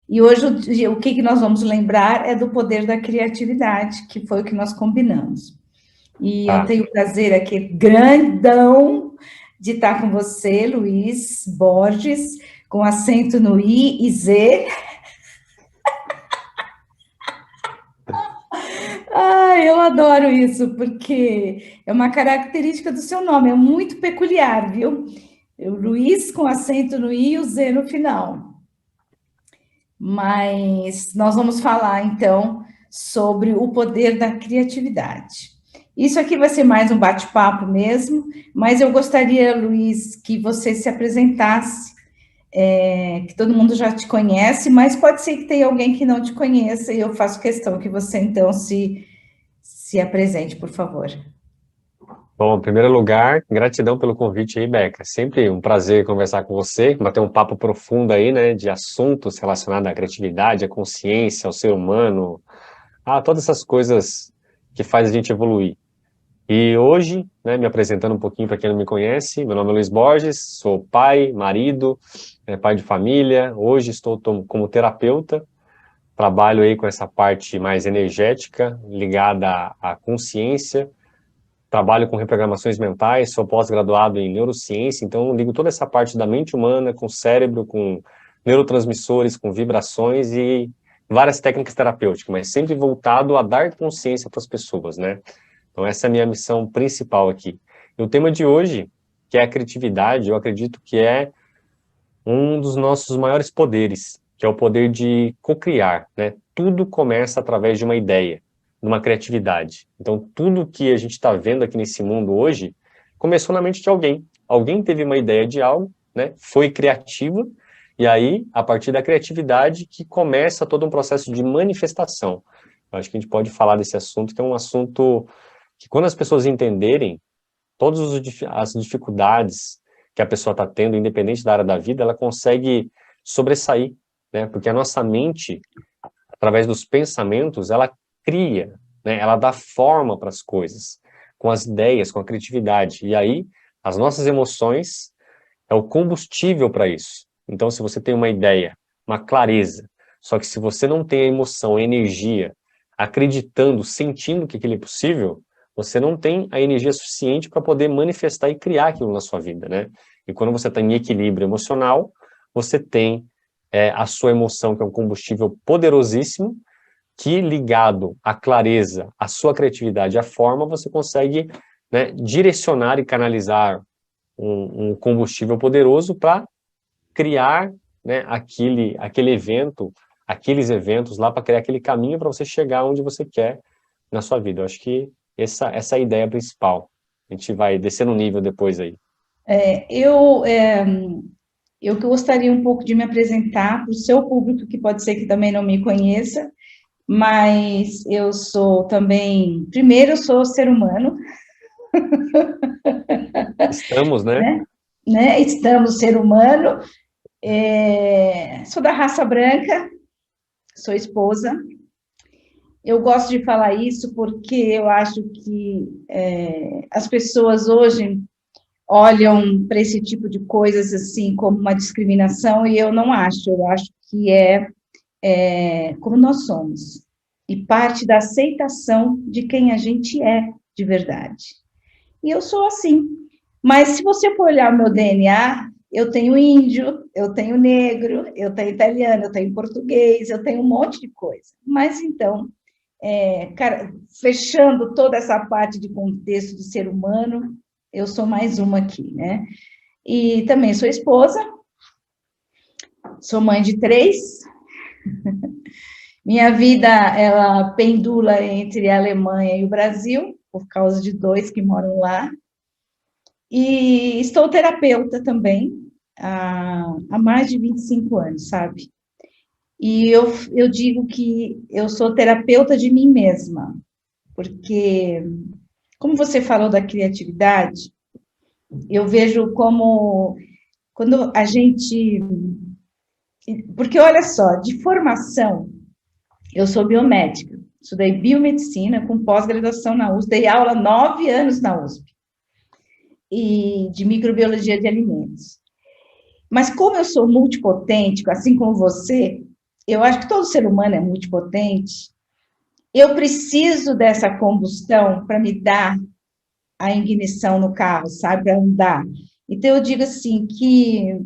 E hoje o que nós vamos lembrar é do poder da criatividade, que foi o que nós combinamos. E eu Tá. tenho o prazer aqui, grandão, de estar com você, Luiz Borges, com acento no I e Z. Ah, eu adoro isso, porque é uma característica do seu nome, é muito peculiar, viu? O Luiz com acento no I e o Z no final. Mas nós vamos falar então sobre o poder da criatividade. Isso aqui vai ser mais um bate-papo mesmo, mas eu gostaria, Luiz, que você se apresentasse, que todo mundo já te conhece, mas pode ser que tenha alguém que não te conheça, e eu faço questão que você então se apresente, por favor. Bom, em primeiro lugar, gratidão pelo convite aí, Beca. Sempre um prazer conversar com você, bater um papo profundo aí, né, de assuntos relacionados à criatividade, à consciência, ao ser humano, a todas essas coisas que faz a gente evoluir. E hoje, né, me apresentando um pouquinho para quem não me conhece, meu nome é Luiz Borges, sou pai, marido, pai de família. Hoje estou como terapeuta, trabalho aí com essa parte mais energética, ligada à consciência. Trabalho com reprogramações mentais, sou pós-graduado em neurociência, então ligo toda essa parte da mente humana com o cérebro, com neurotransmissores, com vibrações e várias técnicas terapêuticas, mas sempre voltado a dar consciência para as pessoas, né? Então essa é a minha missão principal aqui. E o tema de hoje, que é a criatividade, eu acredito que é um dos nossos maiores poderes, que é o poder de cocriar, né? Tudo começa através de uma ideia, de uma criatividade. Então, tudo que a gente está vendo aqui nesse mundo hoje começou na mente de alguém. Alguém teve uma ideia de algo, né? Foi criativa, e aí, a partir da criatividade, que começa todo um processo de manifestação. Eu acho que a gente pode falar desse assunto, que é um assunto que, quando as pessoas entenderem todas as dificuldades que a pessoa está tendo, independente da área da vida, ela consegue sobressair, né? Porque a nossa mente, através dos pensamentos, ela cria, né? Ela dá forma para as coisas, com as ideias, com a criatividade. E aí, as nossas emoções é o combustível para isso. Então, se você tem uma ideia, uma clareza, só que se você não tem a emoção, a energia, acreditando, sentindo que aquilo é possível, você não tem a energia suficiente para poder manifestar e criar aquilo na sua vida, né? E quando você está em equilíbrio emocional, você tem a sua emoção, que é um combustível poderosíssimo, que ligado à clareza, à sua criatividade, à forma, você consegue, né, direcionar e canalizar um combustível poderoso para criar, né, aquele evento, aqueles eventos lá para criar aquele caminho para você chegar onde você quer na sua vida. Eu acho que essa é a ideia principal. A gente vai descer no nível depois aí. Eu, é, eu gostaria um pouco de me apresentar para o seu público, que pode ser que também não me conheça, mas eu sou também, primeiro, eu sou ser humano, Estamos, né? né? Estamos ser humano, sou da raça branca, sou esposa. Eu gosto de falar isso porque eu acho que as pessoas hoje olham para esse tipo de coisas assim como uma discriminação e eu acho que é como nós somos e parte da aceitação de quem a gente é de verdade. E eu sou assim. Mas se você for olhar o meu DNA, eu tenho índio, eu tenho negro, eu tenho italiano, eu tenho português, eu tenho um monte de coisa. Mas então, cara, fechando toda essa parte de contexto de ser humano, eu sou mais uma aqui, né? E também sou esposa, sou mãe de três. Minha vida, ela pendula entre a Alemanha e o Brasil, por causa de dois que moram lá. E estou terapeuta também, há mais de 25 anos, sabe? E eu digo que eu sou terapeuta de mim mesma, porque, como você falou da criatividade, eu vejo como quando a gente. Porque olha só, de formação, eu sou biomédica, estudei biomedicina com pós-graduação na USP, dei aula 9 anos na USP, e de microbiologia de alimentos. Mas como eu sou multipotente, assim como você, eu acho que todo ser humano é multipotente, eu preciso dessa combustão para me dar a ignição no carro, sabe, para andar. Então, eu digo assim, que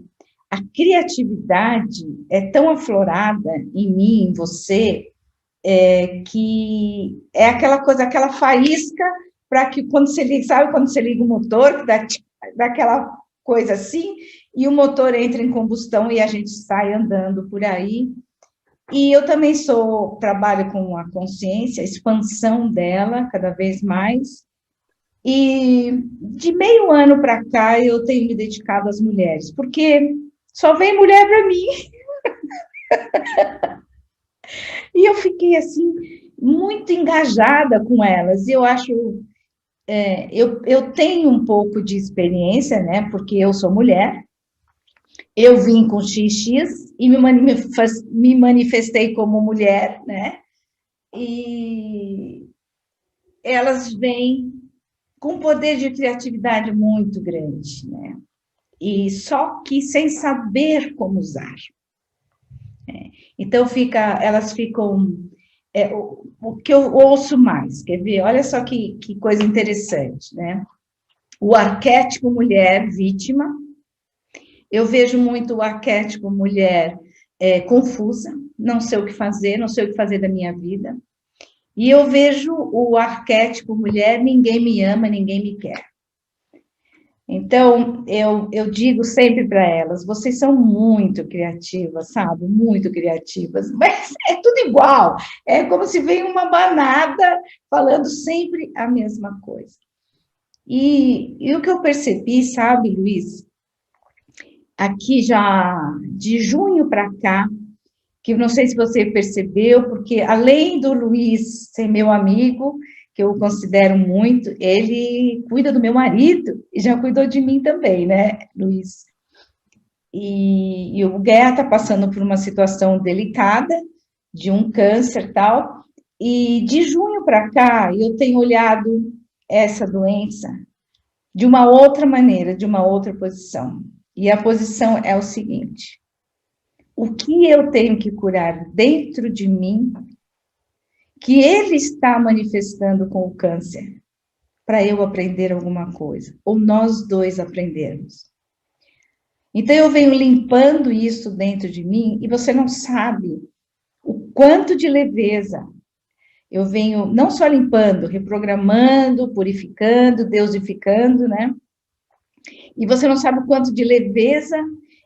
a criatividade é tão aflorada em mim, em você, que é aquela coisa, aquela faísca para que quando você liga, sabe quando você liga o motor, dá aquela coisa assim, e o motor entra em combustão e a gente sai andando por aí. E eu também trabalho com a consciência, a expansão dela cada vez mais. E de meio ano para cá eu tenho me dedicado às mulheres, porque só vem mulher para mim. E eu fiquei assim muito engajada com elas. E eu acho, eu tenho um pouco de experiência, né? Porque eu sou mulher. Eu vim com XX e me manifestei como mulher, né? E elas vêm com um poder de criatividade muito grande, né? E só que sem saber como usar. Então elas ficam o que eu ouço mais, quer ver? Olha só que coisa interessante, né? O arquétipo mulher vítima. Eu vejo muito o arquétipo mulher confusa, não sei o que fazer, não sei o que fazer da minha vida. E eu vejo o arquétipo mulher, ninguém me ama, ninguém me quer. Então, eu digo sempre para elas, vocês são muito criativas, sabe? Muito criativas, mas é tudo igual. É como se vem uma manada falando sempre a mesma coisa. E o que eu percebi, sabe, Luiz, aqui já de junho para cá, que não sei se você percebeu, porque além do Luiz ser meu amigo, que eu considero muito, ele cuida do meu marido e já cuidou de mim também, né, Luiz? E o Guerra está passando por uma situação delicada, de um câncer e tal, e de junho para cá eu tenho olhado essa doença de uma outra maneira, de uma outra posição. E a posição é o seguinte: o que eu tenho que curar dentro de mim, que ele está manifestando com o câncer, para eu aprender alguma coisa, ou nós dois aprendermos. Então, eu venho limpando isso dentro de mim, e você não sabe o quanto de leveza eu venho, não só limpando, reprogramando, purificando, deusificando, né? E você não sabe o quanto de leveza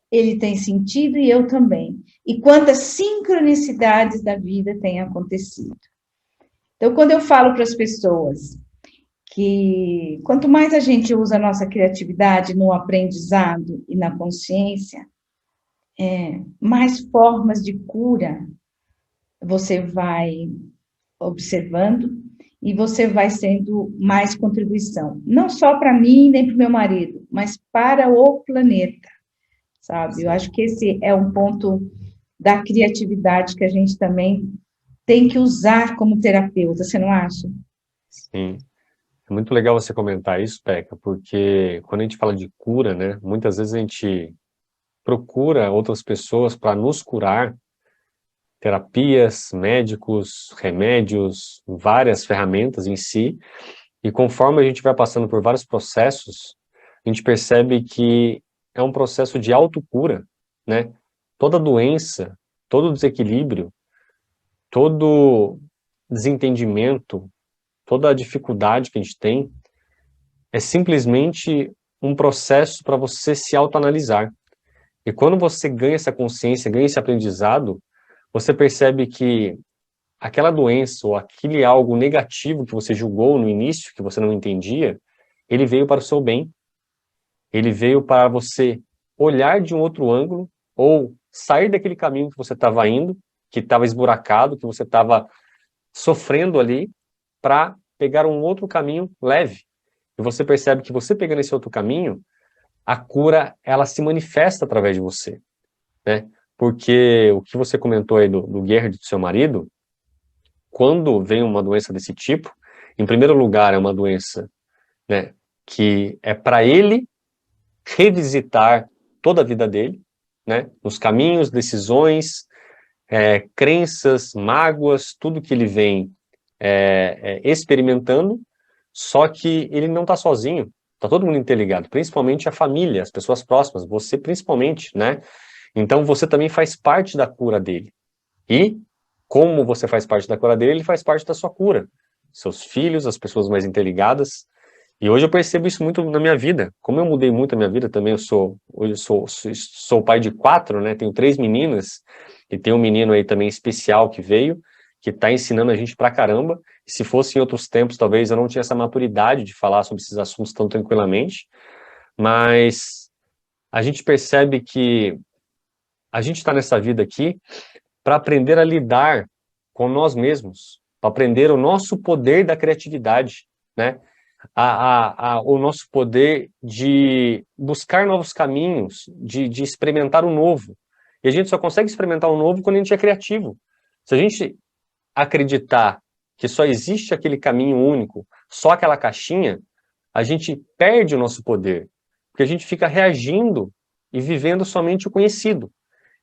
ele tem sentido e eu também. E quantas sincronicidades da vida têm acontecido. Então, quando eu falo para as pessoas que quanto mais a gente usa a nossa criatividade no aprendizado e na consciência, mais formas de cura você vai observando e você vai sendo mais contribuição. Não só para mim, nem para o meu marido, mas para o planeta, sabe? Eu acho que esse é um ponto da criatividade que a gente também tem que usar como terapeuta, você não acha? Sim. É muito legal você comentar isso, Peca, porque quando a gente fala de cura, né, muitas vezes a gente procura outras pessoas para nos curar, terapias, médicos, remédios, várias ferramentas em si, e conforme a gente vai passando por vários processos, a gente percebe que é um processo de autocura, né? Toda doença, todo desequilíbrio, todo desentendimento, toda a dificuldade que a gente tem, é simplesmente um processo para você se autoanalisar. E quando você ganha essa consciência, ganha esse aprendizado, você percebe que aquela doença ou aquele algo negativo que você julgou no início, que você não entendia, ele veio para o seu bem. Ele veio para você olhar de um outro ângulo ou sair daquele caminho que você estava indo, que estava esburacado, que você estava sofrendo ali, para pegar um outro caminho leve. E você percebe que você pegando esse outro caminho, a cura, ela se manifesta através de você, né? Porque o que você comentou aí do Gerhard, do seu marido, quando vem uma doença desse tipo, em primeiro lugar, é uma doença, né, que é para ele revisitar toda a vida dele, né, os caminhos, decisões, crenças, mágoas, tudo que ele vem experimentando, só que ele não está sozinho, está todo mundo interligado, principalmente a família, as pessoas próximas, você principalmente, né? Então você também faz parte da cura dele. E como você faz parte da cura dele, ele faz parte da sua cura. Seus filhos, as pessoas mais interligadas. E hoje eu percebo isso muito na minha vida. Como eu mudei muito a minha vida também, hoje eu sou pai de 4, né? Tenho 3 meninas, e tem um menino aí também especial que veio, que está ensinando a gente pra caramba. E se fosse em outros tempos, talvez eu não tinha essa maturidade de falar sobre esses assuntos tão tranquilamente. Mas a gente percebe que a gente está nessa vida aqui para aprender a lidar com nós mesmos, para aprender o nosso poder da criatividade, né? O nosso poder de buscar novos caminhos, de experimentar o novo. E a gente só consegue experimentar o novo quando a gente é criativo. Se a gente acreditar que só existe aquele caminho único, só aquela caixinha, a gente perde o nosso poder, porque a gente fica reagindo e vivendo somente o conhecido.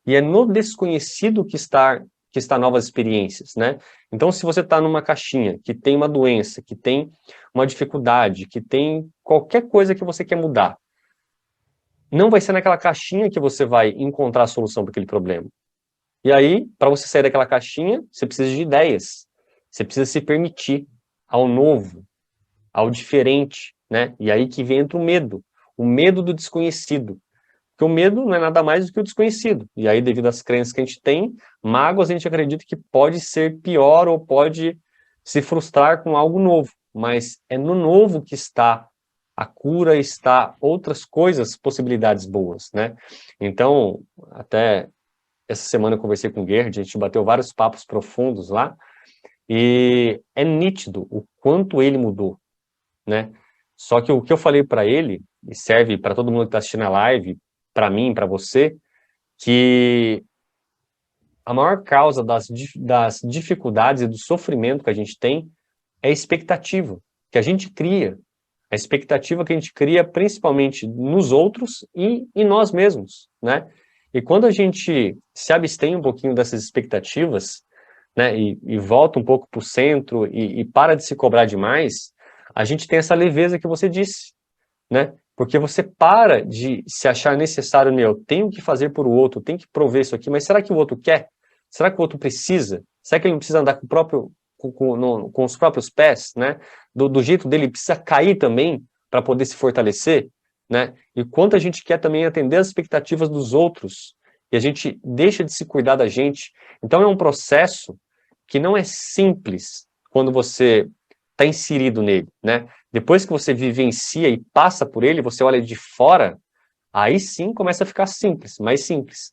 E é no desconhecido que está novas experiências, né? Então, se você está numa caixinha que tem uma doença, que tem uma dificuldade, que tem qualquer coisa que você quer mudar, não vai ser naquela caixinha que você vai encontrar a solução para aquele problema. E aí, para você sair daquela caixinha, você precisa de ideias. Você precisa se permitir ao novo, ao diferente, né? E aí que entra o medo do desconhecido. Porque o medo não é nada mais do que o desconhecido. E aí, devido às crenças que a gente tem, mágoas, a gente acredita que pode ser pior ou pode se frustrar com algo novo. Mas é no novo que está a cura, está outras coisas, possibilidades boas, né? Então, até essa semana eu conversei com o Gerd, a gente bateu vários papos profundos lá, e é nítido o quanto ele mudou, né? Só que o que eu falei para ele, e serve para todo mundo que está assistindo a live, para mim, para você, que a maior causa das dificuldades e do sofrimento que a gente tem é a expectativa que a gente cria. A expectativa que a gente cria principalmente nos outros e em nós mesmos, né? E quando a gente se abstém um pouquinho dessas expectativas, né, e volta um pouco para o centro e para de se cobrar demais, a gente tem essa leveza que você disse, né? Porque você para de se achar necessário, eu tenho que fazer por o outro, tenho que prover isso aqui, mas será que o outro quer? Será que o outro precisa? Será que ele não precisa andar com os próprios pés, né? Do jeito dele, ele precisa cair também para poder se fortalecer, né? E quanto a gente quer também atender as expectativas dos outros, e a gente deixa de se cuidar da gente. Então é um processo que não é simples quando você está inserido nele, né? Depois que você vivencia e passa por ele, você olha de fora, aí sim começa a ficar simples, mais simples.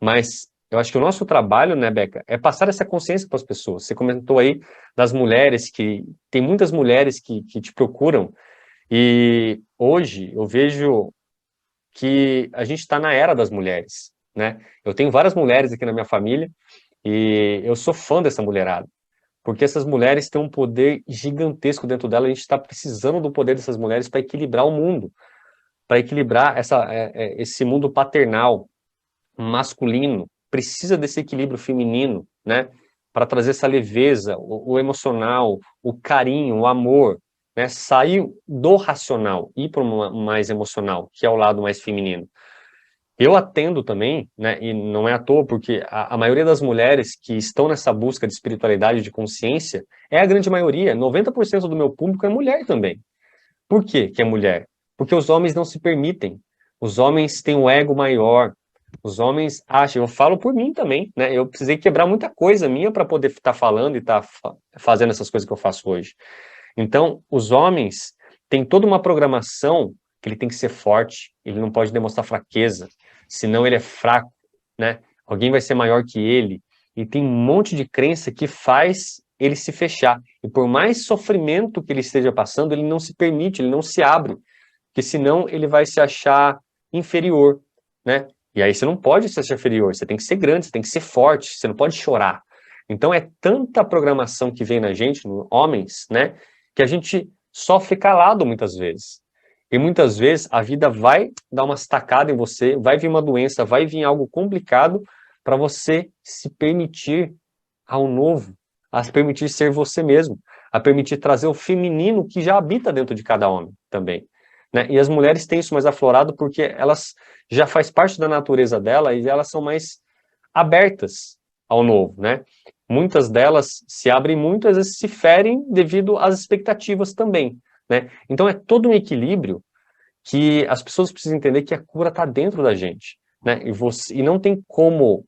Mas eu acho que o nosso trabalho, né, Beca, é passar essa consciência para as pessoas. Você comentou aí das mulheres, que tem muitas mulheres que te procuram, e hoje eu vejo que a gente está na era das mulheres, né? Eu tenho várias mulheres aqui na minha família, e eu sou fã dessa mulherada. Porque essas mulheres têm um poder gigantesco dentro dela, a gente está precisando do poder dessas mulheres para equilibrar o mundo, para equilibrar esse mundo paternal, masculino, precisa desse equilíbrio feminino, né? Para trazer essa leveza, o emocional, o carinho, o amor, né? Sair do racional e ir para o mais emocional, que é o lado mais feminino. Eu atendo também, né, e não é à toa, porque a maioria das mulheres que estão nessa busca de espiritualidade, de consciência, é a grande maioria, 90% do meu público é mulher também. Por quê que é mulher? Porque os homens não se permitem, os homens têm um ego maior, os homens acham, eu falo por mim também, né, eu precisei quebrar muita coisa minha para poder estar falando e estar fazendo essas coisas que eu faço hoje. Então, os homens têm toda uma programação que ele tem que ser forte, ele não pode demonstrar fraqueza, senão ele é fraco, né? Alguém vai ser maior que ele, e tem um monte de crença que faz ele se fechar. E por mais sofrimento que ele esteja passando, ele não se permite, ele não se abre, porque senão ele vai se achar inferior, né? E aí você não pode se achar inferior, você tem que ser grande, você tem que ser forte, você não pode chorar. Então é tanta programação que vem na gente, homens, né, que a gente sofre calado muitas vezes. E muitas vezes a vida vai dar uma estacada em você, vai vir uma doença, vai vir algo complicado para você se permitir ao novo, a se permitir ser você mesmo, a permitir trazer o feminino que já habita dentro de cada homem também, né? E as mulheres têm isso mais aflorado porque elas já faz parte da natureza dela e elas são mais abertas ao novo, né? Muitas delas se abrem muito, às vezes se ferem devido às expectativas também, né? Então é todo um equilíbrio que as pessoas precisam entender que a cura está dentro da gente, né? E não tem como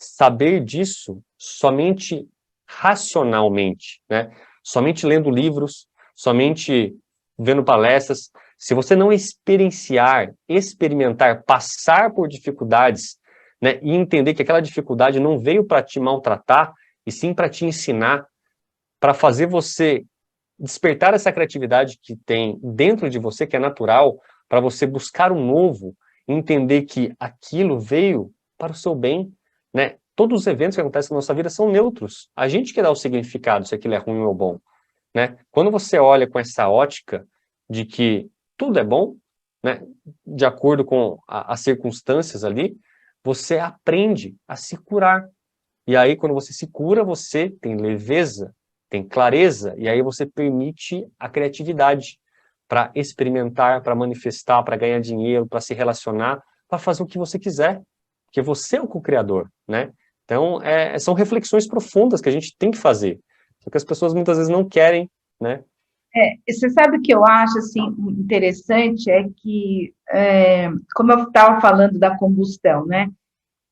saber disso somente racionalmente, né? Somente lendo livros, somente vendo palestras. Se você não experienciar, experimentar, passar por dificuldades, né, e entender que aquela dificuldade não veio para te maltratar, e sim para te ensinar, para fazer você despertar essa criatividade que tem dentro de você, que é natural, para você buscar um novo, entender que aquilo veio para o seu bem, né? Todos os eventos que acontecem na nossa vida são neutros. A gente que dá o significado se aquilo é ruim ou bom, né? Quando você olha com essa ótica de que tudo é bom, né, de acordo com as circunstâncias ali, você aprende a se curar. E aí, quando você se cura, você tem leveza, tem clareza, e aí você permite a criatividade para experimentar, para manifestar, para ganhar dinheiro, para se relacionar, para fazer o que você quiser, porque você é o co-criador, né? Então, são reflexões profundas que a gente tem que fazer, só que as pessoas muitas vezes não querem, né? Você sabe o que eu acho assim, interessante é que, como eu estava falando da combustão, né?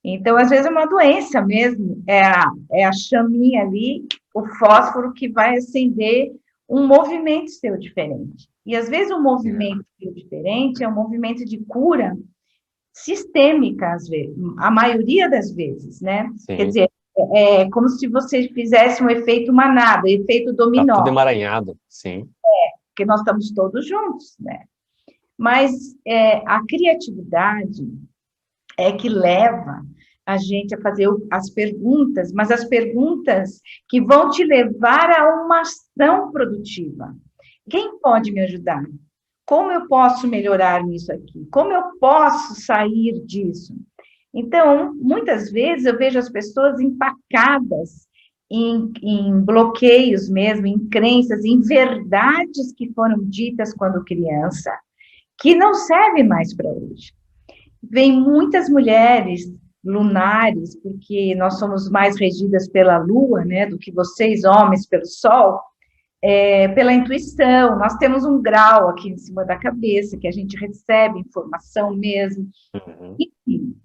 Então, às vezes é uma doença mesmo, é a chaminha ali, o fósforo que vai acender um movimento seu diferente. E às vezes o movimento seu diferente é um movimento de cura sistêmica, às vezes, a maioria das vezes, né? Sim. Quer dizer, é como se você fizesse um efeito manada, efeito Tá dominó. tudo emaranhado, sim. Porque nós estamos todos juntos, né? Mas a criatividade é que leva a gente a fazer as perguntas, mas as perguntas que vão te levar a uma ação produtiva. Quem pode me ajudar? Como eu posso melhorar nisso aqui? Como eu posso sair disso? Então, muitas vezes eu vejo as pessoas empacadas em bloqueios mesmo, em crenças, em verdades que foram ditas quando criança, que não servem mais para hoje. Vem muitas mulheres lunares, porque nós somos mais regidas pela lua, né, do que vocês, homens, pelo sol, pela intuição. Nós temos um grau aqui em cima da cabeça, que a gente recebe informação mesmo. Uhum. Enfim,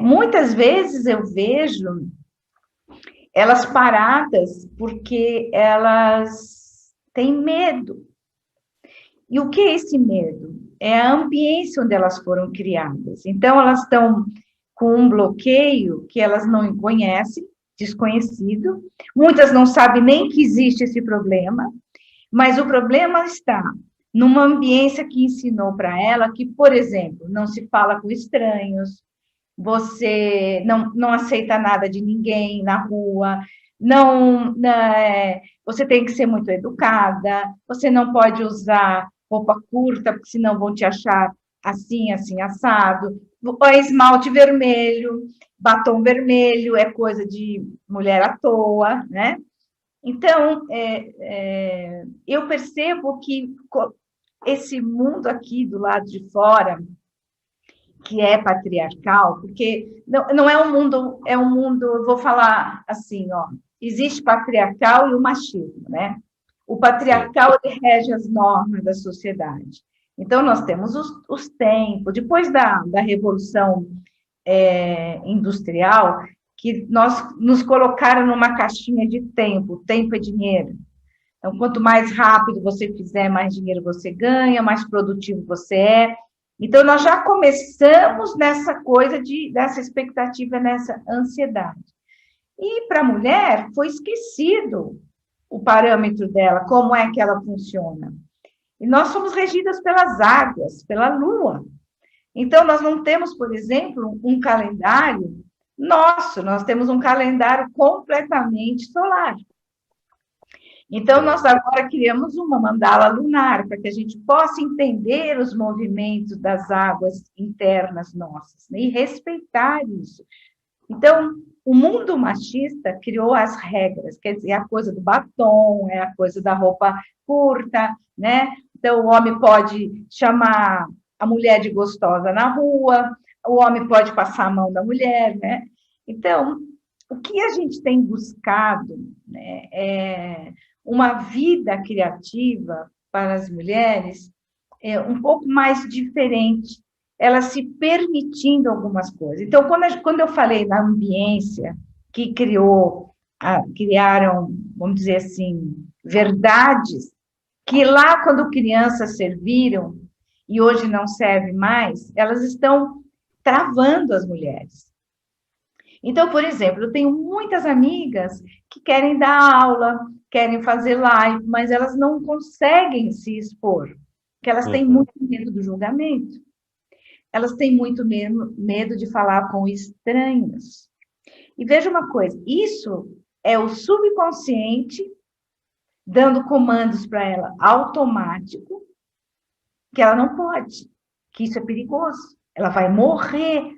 muitas vezes eu vejo elas paradas porque elas têm medo. E o que é esse medo? É a ambiência onde elas foram criadas. Então, elas estão com um bloqueio que elas não conhecem, desconhecido. Muitas não sabem nem que existe esse problema, mas o problema está numa ambiência que ensinou para ela que, por exemplo, não se fala com estranhos, você não aceita nada de ninguém na rua, você tem que ser muito educada, você não pode usar roupa curta, porque senão vão te achar assim, assim, assado, esmalte vermelho, batom vermelho, é coisa de mulher à toa, né? Então, eu percebo que esse mundo aqui do lado de fora, que é patriarcal, porque não é um mundo, vou falar assim, ó, existe patriarcal e o machismo, né? O patriarcal ele rege as normas da sociedade. Então, nós temos os tempos, depois da Revolução Industrial, que nós nos colocaram numa caixinha de tempo é dinheiro. Então, quanto mais rápido você fizer, mais dinheiro você ganha, mais produtivo você é. Então, nós já começamos nessa coisa dessa expectativa, nessa ansiedade. E para a mulher, foi esquecido o parâmetro dela, como é que ela funciona. E nós somos regidas pelas águas, pela lua. Então, nós não temos, por exemplo, um calendário nosso, nós temos um calendário completamente solar. Então, nós agora criamos uma mandala lunar, para que a gente possa entender os movimentos das águas internas nossas, né? E respeitar isso. Então, o mundo machista criou as regras, quer dizer, a coisa do batom, é a coisa da roupa curta, né? Então, o homem pode chamar a mulher de gostosa na rua, o homem pode passar a mão da mulher, né? Então, o que a gente tem buscado, né, é uma vida criativa para as mulheres um pouco mais diferente, elas se permitindo algumas coisas. Então, quando eu falei na ambiência que criaram, vamos dizer assim, verdades que lá, quando crianças serviram e hoje não servem mais, elas estão travando as mulheres. Então, por exemplo, eu tenho muitas amigas que querem dar aula, querem fazer live, mas elas não conseguem se expor, porque elas têm muito medo do julgamento. Elas têm muito medo de falar com estranhos. E veja uma coisa, isso é o subconsciente dando comandos para ela automático, que ela não pode, que isso é perigoso. Ela vai morrer.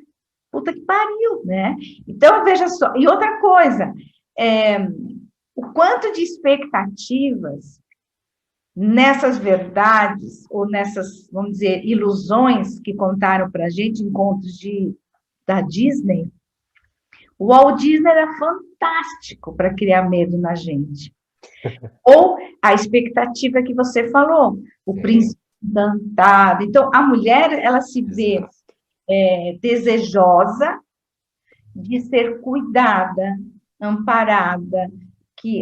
Puta que pariu, né? Então, veja só. E outra coisa, o quanto de expectativas nessas verdades, ou nessas, vamos dizer, ilusões que contaram para a gente em contos da Disney, o Walt Disney era fantástico para criar medo na gente. Ou a expectativa que você falou, o príncipe encantado. Então, a mulher, ela se vê desejosa de ser cuidada, amparada,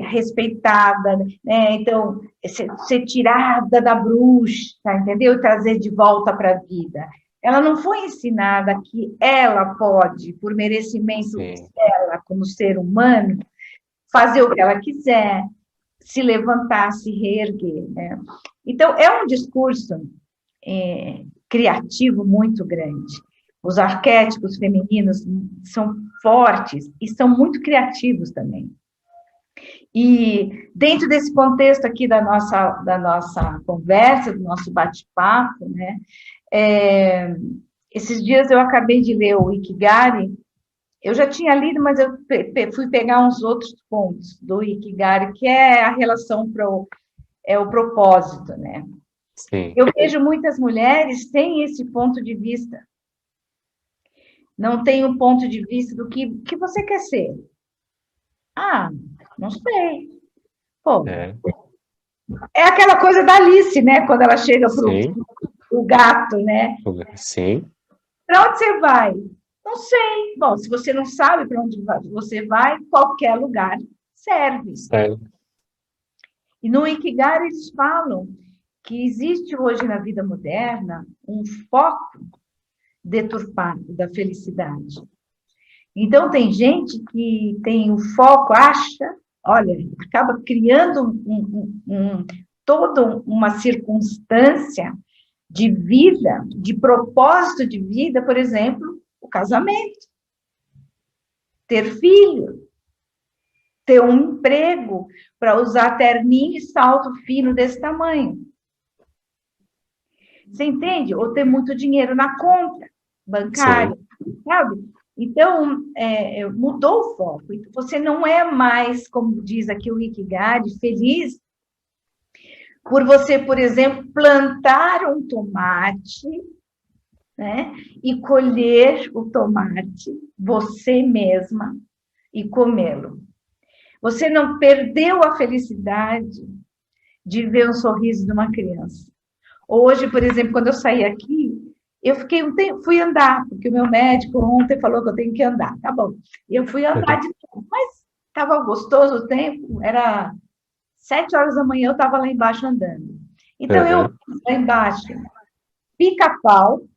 respeitada, né? Então, ser tirada da bruxa, entendeu? E trazer de volta para a vida. Ela não foi ensinada que ela pode, por merecimento dela, como ser humano, fazer o que ela quiser, se levantar, se reerguer, né? Então, é um discurso criativo muito grande. Os arquétipos femininos são fortes e são muito criativos também. E dentro desse contexto aqui da nossa conversa, do nosso bate-papo, né, esses dias eu acabei de ler o Ikigai. Eu já tinha lido, mas eu fui pegar uns outros pontos do Ikigai, que é a relação o propósito, né? Sim. Eu vejo muitas mulheres sem esse ponto de vista. Não tem um ponto de vista do que você quer ser. Ah, não sei. Pô, é aquela coisa da Alice, né? Quando ela chega pro gato, né? Sim. Para onde você vai? Não sei. Bom, se você não sabe para onde você vai, qualquer lugar serve. E no Ikigai eles falam que existe hoje na vida moderna um foco deturpado da felicidade. Então, tem gente que tem o foco, olha, acaba criando toda uma circunstância de vida, de propósito de vida, por exemplo, o casamento, ter filho, ter um emprego para usar terninho e salto fino desse tamanho. Você entende? Ou ter muito dinheiro na conta bancária, sabe? Então, mudou o foco. Você não é mais, como diz aqui o Ikigai, feliz por você, por exemplo, plantar um tomate, né? E colher o tomate você mesma e comê-lo. Você não perdeu a felicidade de ver um sorriso de uma criança. Hoje, por exemplo, quando eu saí aqui, eu fiquei fui andar, porque o meu médico ontem falou que eu tenho que andar, tá bom. Eu fui andar de novo, mas estava gostoso o tempo, era 7 horas da manhã, eu estava lá embaixo andando. Então, eu lá embaixo, pica-pau,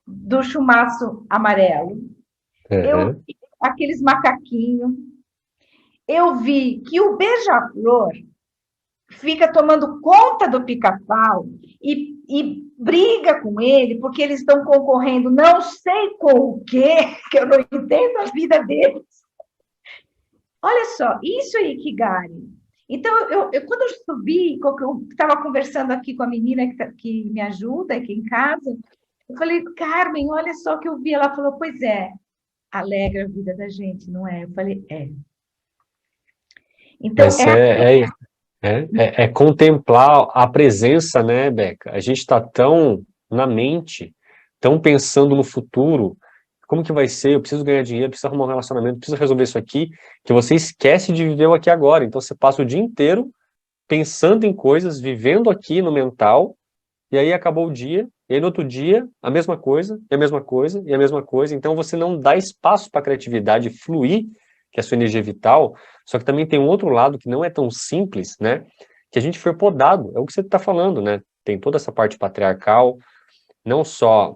do chumaço amarelo, eu vi aqueles macaquinhos, eu vi que o beija-flor fica tomando conta do pica-pau e briga com ele, porque eles estão concorrendo não sei com o quê, que eu não entendo a vida deles. Olha só, isso é Ikigai. Então, quando eu subi, eu estava conversando aqui com a menina que me ajuda aqui em casa, eu falei, Carmen, olha só o que eu vi. Ela falou, pois é, alegra a vida da gente, não é? Eu falei, é. Então, Mas é contemplar a presença, né, Beca? A gente está tão na mente, tão pensando no futuro, como que vai ser? Eu preciso ganhar dinheiro, preciso arrumar um relacionamento, preciso resolver isso aqui, que você esquece de viver o aqui e agora. Então você passa o dia inteiro pensando em coisas, vivendo aqui no mental, e aí acabou o dia, e aí no outro dia, a mesma coisa, e a mesma coisa, e a mesma coisa. Então você não dá espaço para a criatividade fluir, que é a sua energia vital. Só que também tem um outro lado que não é tão simples, né? Que a gente foi podado, é o que você está falando, né? Tem toda essa parte patriarcal, não só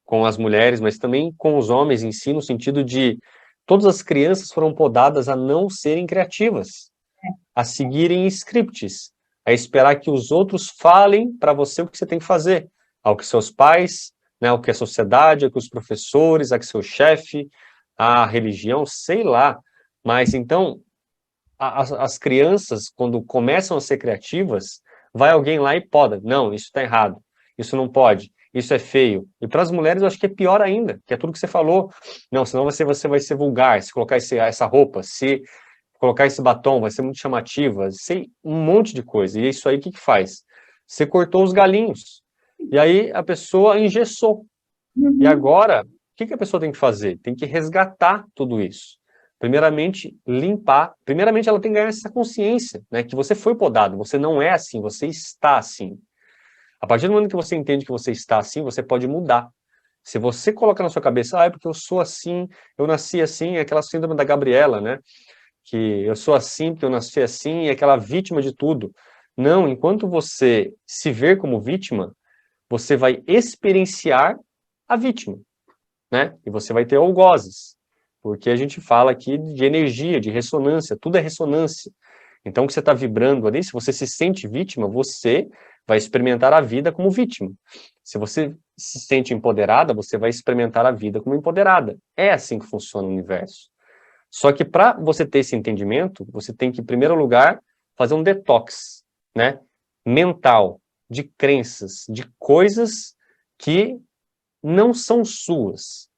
com as mulheres, mas também com os homens em si, no sentido de todas as crianças foram podadas a não serem criativas, a seguirem scripts, a esperar que os outros falem para você o que você tem que fazer, ao que seus pais, né, ao que a sociedade, ao que os professores, ao que seu chefe, a religião, sei lá. Mas então, as crianças, quando começam a ser criativas, vai alguém lá e poda. Não, isso está errado, isso não pode, isso é feio. E para as mulheres eu acho que é pior ainda, que é tudo que você falou. Não, senão você vai ser vulgar, se colocar essa roupa, se colocar esse batom, vai ser muito chamativa, sei, um monte de coisa. E isso aí, o que que faz? Você cortou os galinhos. E aí a pessoa engessou. E uhum, agora, o que que a pessoa tem que fazer? Tem que resgatar tudo isso. Primeiramente, limpar. Primeiramente, ela tem que ganhar essa consciência, né? Que você foi podado, você não é assim, você está assim. A partir do momento que você entende que você está assim, você pode mudar. Se você coloca na sua cabeça, é porque eu sou assim, eu nasci assim, é aquela síndrome da Gabriela, né? Que eu sou assim, porque eu nasci assim, e aquela vítima de tudo. Não, enquanto você se ver como vítima, você vai experienciar a vítima, né? E você vai ter algozes, porque a gente fala aqui de energia, de ressonância, tudo é ressonância. Então, o que você está vibrando ali, se você se sente vítima, você vai experimentar a vida como vítima. Se você se sente empoderada, você vai experimentar a vida como empoderada. É assim que funciona o universo. Só que para você ter esse entendimento, você tem que, em primeiro lugar, fazer um detox, né? Mental, de crenças, de coisas que não são suas.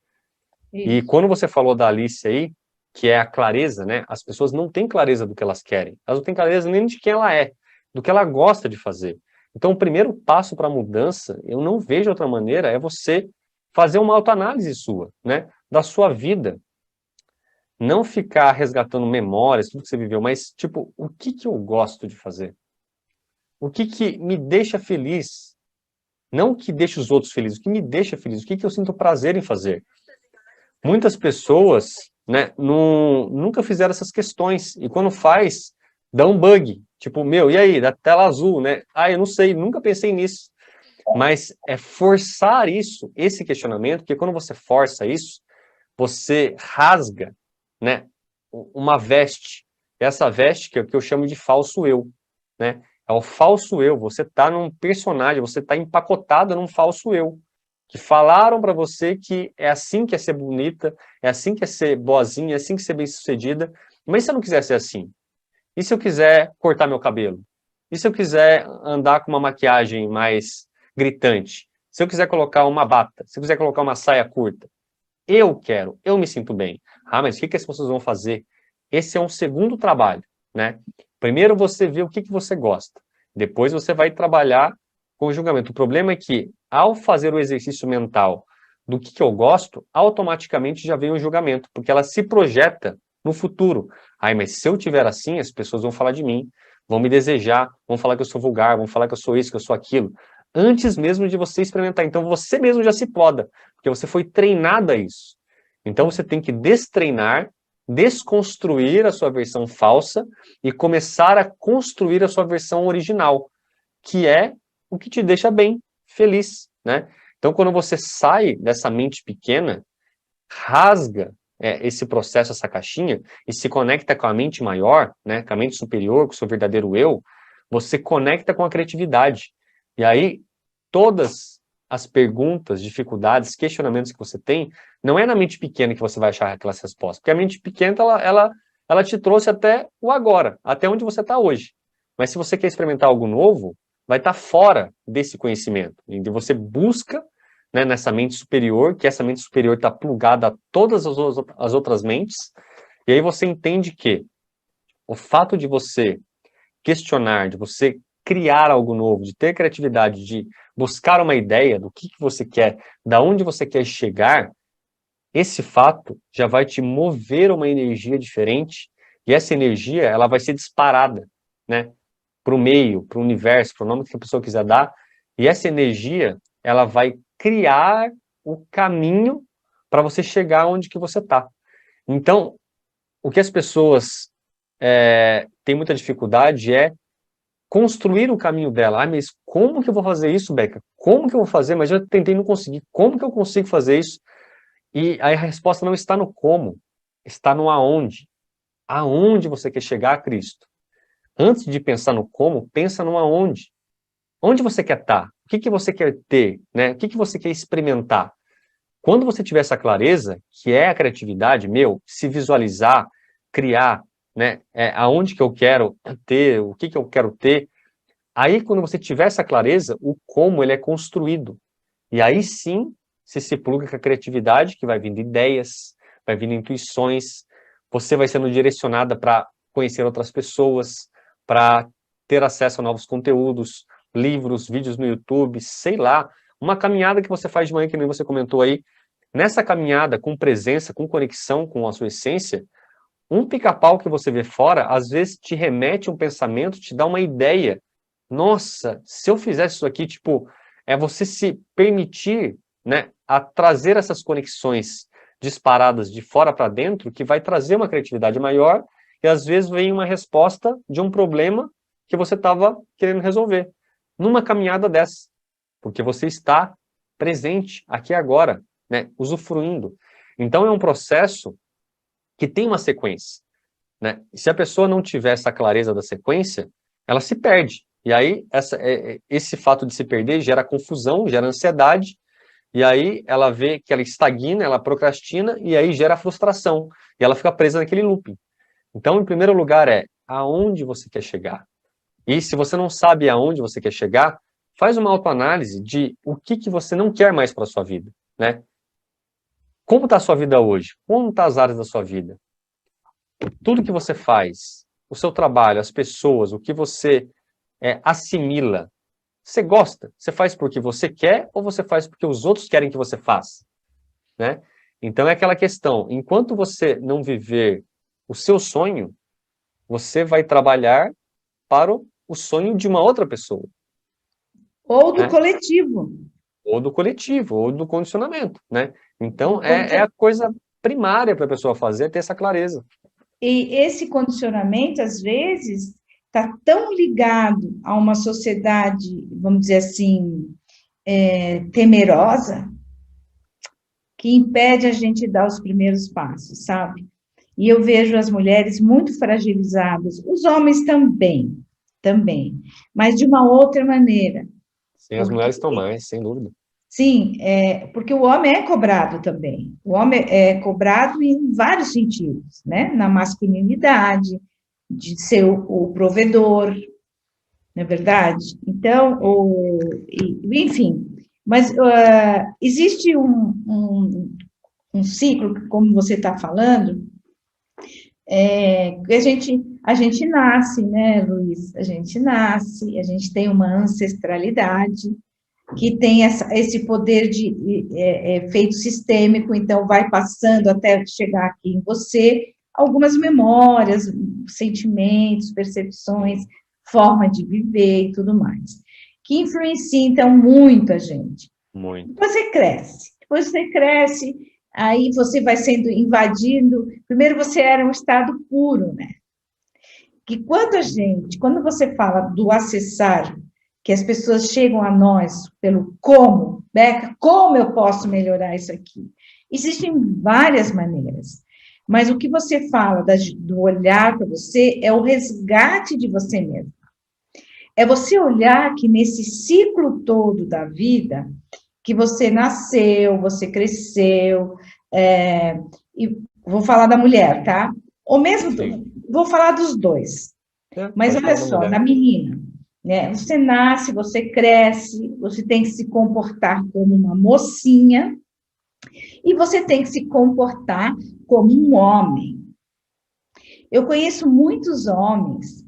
E isso. quando você falou da Alice aí, que é a clareza, né? As pessoas não têm clareza do que elas querem. Elas não têm clareza nem de quem ela é, do que ela gosta de fazer. Então, o primeiro passo para a mudança, eu não vejo outra maneira, é você fazer uma autoanálise sua, né? Da sua vida. Não ficar resgatando memórias, tudo que você viveu, mas, tipo, o que que eu gosto de fazer? O que que me deixa feliz? Não o que deixa os outros felizes, o que me deixa feliz, o que que eu sinto prazer em fazer? Muitas pessoas, né, nunca fizeram essas questões, e quando faz, dá um bug. Tipo, meu, e aí, da tela azul, né? Ah, eu não sei, nunca pensei nisso. Mas é forçar isso, esse questionamento, porque quando você força isso, você rasga, né, uma veste. Essa veste que é o que eu chamo de falso eu, né? É o falso eu. Você está num personagem, você está empacotado num falso eu. Que falaram para você que é assim que é ser bonita, é assim que é ser boazinha, é assim que é ser bem-sucedida. Mas se eu não quiser ser assim? E se eu quiser cortar meu cabelo? E se eu quiser andar com uma maquiagem mais gritante? Se eu quiser colocar uma bata? Se eu quiser colocar uma saia curta? Eu quero, eu me sinto bem. Ah, mas o que que as pessoas vão fazer? Esse é um segundo trabalho, né? Primeiro você vê o que que você gosta. Depois você vai trabalhar com o julgamento. O problema é que, ao fazer o exercício mental do que eu gosto, automaticamente já vem o julgamento, porque ela se projeta no futuro. Ai, mas se eu tiver assim, as pessoas vão falar de mim, vão me desejar, vão falar que eu sou vulgar, vão falar que eu sou isso, que eu sou aquilo. Antes mesmo de você experimentar. Então você mesmo já se poda, porque você foi treinado a isso. Então você tem que destreinar, desconstruir a sua versão falsa e começar a construir a sua versão original, que é o que te deixa bem, feliz, né? Então quando você sai dessa mente pequena, rasga esse processo, essa caixinha, e se conecta com a mente maior, né, com a mente superior, com o seu verdadeiro eu, você conecta com a criatividade. E aí, todas as perguntas, dificuldades, questionamentos que você tem, não é na mente pequena que você vai achar aquelas respostas, porque a mente pequena, ela te trouxe até o agora, até onde você está hoje. Mas se você quer experimentar algo novo, vai estar fora desse conhecimento, e você busca né, nessa mente superior, que essa mente superior está plugada a todas as outras mentes, e aí você entende que o fato de você questionar, de você criar algo novo, de ter criatividade, de buscar uma ideia do que você quer, da onde você quer chegar, esse fato já vai te mover uma energia diferente, e essa energia, ela vai ser disparada, né, para o meio, para o universo, para o nome que a pessoa quiser dar, e essa energia, ela vai criar o caminho para você chegar onde que você está. Então, o que as pessoas têm muita dificuldade é construir o caminho dela. Ah, mas como que eu vou fazer isso, Beca? Como que eu vou fazer? Mas eu tentei não conseguir. Como que eu consigo fazer isso? E aí a resposta não está no como, está no aonde. Aonde você quer chegar a Cristo? Antes de pensar no como, pensa no aonde. Onde você quer estar? O que que você quer ter? Né? O que que você quer experimentar? Quando você tiver essa clareza, que é a criatividade, se visualizar, criar, né? Aonde que eu quero ter, o que que eu quero ter, aí quando você tiver essa clareza, o como ele é construído. E aí sim, você se pluga com a criatividade, que vai vindo ideias, vai vindo intuições, você vai sendo direcionada para conhecer outras pessoas, para ter acesso a novos conteúdos, livros, vídeos no YouTube, sei lá, uma caminhada que você faz de manhã, que nem você comentou aí, nessa caminhada com presença, com conexão com a sua essência, um pica-pau que você vê fora, às vezes te remete um pensamento, te dá uma ideia. Nossa, se eu fizesse isso aqui, tipo, é você se permitir, né, a trazer essas conexões disparadas de fora para dentro, que vai trazer uma criatividade maior, e às vezes vem uma resposta de um problema que você estava querendo resolver, numa caminhada dessa, porque você está presente aqui agora, né, usufruindo. Então é um processo que tem uma sequência, né? E se a pessoa não tiver essa clareza da sequência, ela se perde. E aí esse fato de se perder gera confusão, gera ansiedade, e aí ela vê que ela estagna, ela procrastina, e aí gera frustração, e ela fica presa naquele looping. Então, em primeiro lugar, aonde você quer chegar. E se você não sabe aonde você quer chegar, faz uma autoanálise de o que que você não quer mais para a sua vida, né? Como está a sua vida hoje? Como estão as áreas da sua vida? Tudo que você faz, o seu trabalho, as pessoas, o que você assimila, você gosta? Você faz porque você quer ou você faz porque os outros querem que você faça? Né? Então é aquela questão, enquanto você não viver o seu sonho, você vai trabalhar para o sonho de uma outra pessoa. Ou do Né? coletivo. Ou do coletivo, ou do condicionamento. Né? Então é a coisa primária para a pessoa fazer, é ter essa clareza. E esse condicionamento, às vezes, está tão ligado a uma sociedade, vamos dizer assim, temerosa, que impede a gente dar os primeiros passos, sabe? E eu vejo as mulheres muito fragilizadas, os homens também, mas de uma outra maneira. Sim, as mulheres estão mais, sem dúvida. Sim, porque o homem é cobrado também. O homem é cobrado em vários sentidos, né? Na masculinidade, de ser o provedor, não é verdade? Então, enfim, mas existe um ciclo, como você está falando, que a gente nasce, né, Luiz? A gente tem uma ancestralidade, que tem esse poder de efeito sistêmico, então vai passando até chegar aqui em você, algumas memórias, sentimentos, percepções, forma de viver e tudo mais, que influencia, então, muito a gente. Muito. Depois você cresce, aí você vai sendo invadindo, primeiro você era um estado puro, né? Que quando você fala do acessar, que as pessoas chegam a nós pelo como, Beca, como eu posso melhorar isso aqui? Existem várias maneiras, mas o que você fala do olhar para você é o resgate de você mesmo. É você olhar que nesse ciclo todo da vida, que você nasceu, você cresceu, e vou falar da mulher, tá? Ou mesmo, vou falar dos dois. Mas olha só, da menina. né? Você nasce, você cresce, você tem que se comportar como uma mocinha e você tem que se comportar como um homem. Eu conheço muitos homens.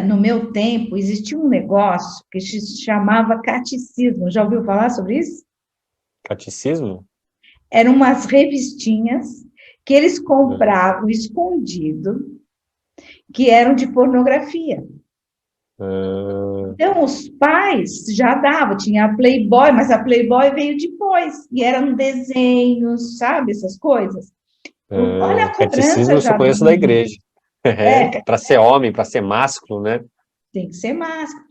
No meu tempo, existia um negócio que se chamava catecismo. Já ouviu falar sobre isso? Catecismo? Eram umas revistinhas que eles compravam escondido, que eram de pornografia. Então, os pais já davam, tinha a Playboy, mas a Playboy veio depois, e eram desenhos, sabe, essas coisas. Olha a Catecismo cobrança eu só já do conheço da menino. igreja. É, para ser homem, para ser másculo, né? Tem que ser másculo.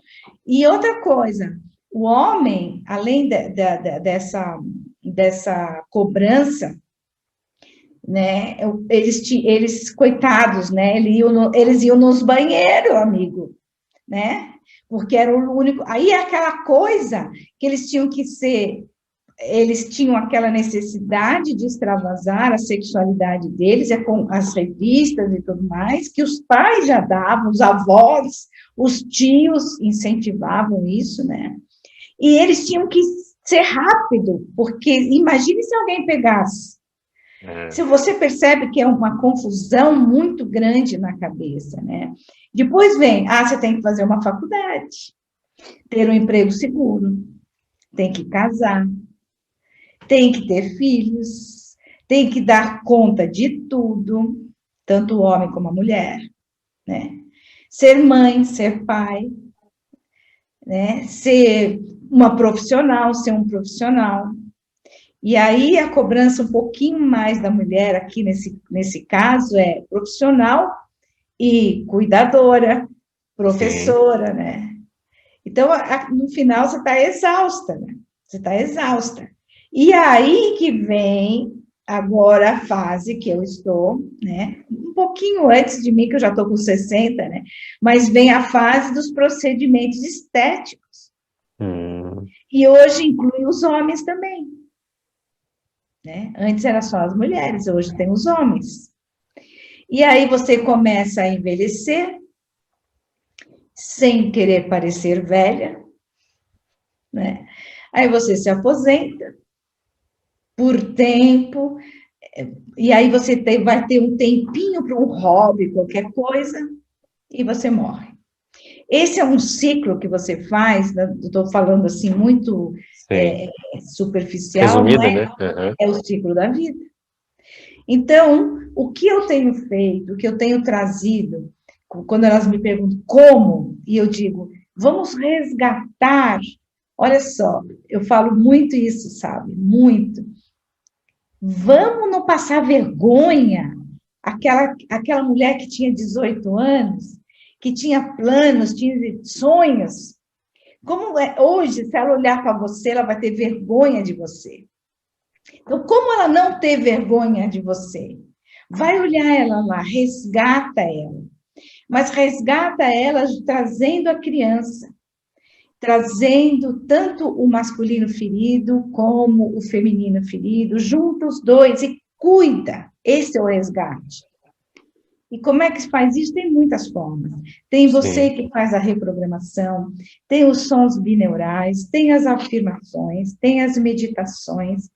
E outra coisa, o homem, além dessa cobrança, né, eles coitados, né, eles iam nos banheiros, amigo, né, porque era o único, aí é aquela coisa que eles tinham aquela necessidade de extravasar a sexualidade deles, com as revistas e tudo mais, que os pais já davam, os avós, os tios incentivavam isso, né? E eles tinham que ser rápido, porque imagine se alguém pegasse. Se você percebe que é uma confusão muito grande na cabeça, né? Depois vem, você tem que fazer uma faculdade, ter um emprego seguro, tem que casar, tem que ter filhos, tem que dar conta de tudo, tanto o homem como a mulher, né? Ser mãe, ser pai, né? Ser uma profissional, ser um profissional. E aí a cobrança um pouquinho mais da mulher aqui nesse caso é profissional e cuidadora, professora, né? Então, no final, você está exausta, né? Você está exausta. E aí que vem agora a fase que eu estou, né? Um pouquinho antes de mim, que eu já estou com 60, né? Mas vem a fase dos procedimentos estéticos. E hoje inclui os homens também. Né? Antes era só as mulheres, hoje tem os homens. E aí você começa a envelhecer, sem querer parecer velha, né? Aí você se aposenta por tempo, e aí você vai ter um tempinho para um hobby, qualquer coisa, e você morre. Esse é um ciclo que você faz, né? Estou falando assim muito superficial, Resumida, não é? né? É o ciclo da vida. Então, o que eu tenho feito, o que eu tenho trazido, quando elas me perguntam como, e eu digo, vamos resgatar. Olha só, eu falo muito isso, sabe? Muito. Vamos não passar vergonha. Aquela mulher que tinha 18 anos, que tinha planos, tinha sonhos. Como é hoje, se ela olhar para você, ela vai ter vergonha de você. Então, como ela não ter vergonha de você? Vai olhar ela lá, resgata ela. Mas resgata ela trazendo a criança, trazendo tanto o masculino ferido como o feminino ferido, junta os dois e cuida. Esse é o resgate. E como é que se faz isso? Tem muitas formas. Tem você que faz a reprogramação, tem os sons bineurais, tem as afirmações, tem as meditações,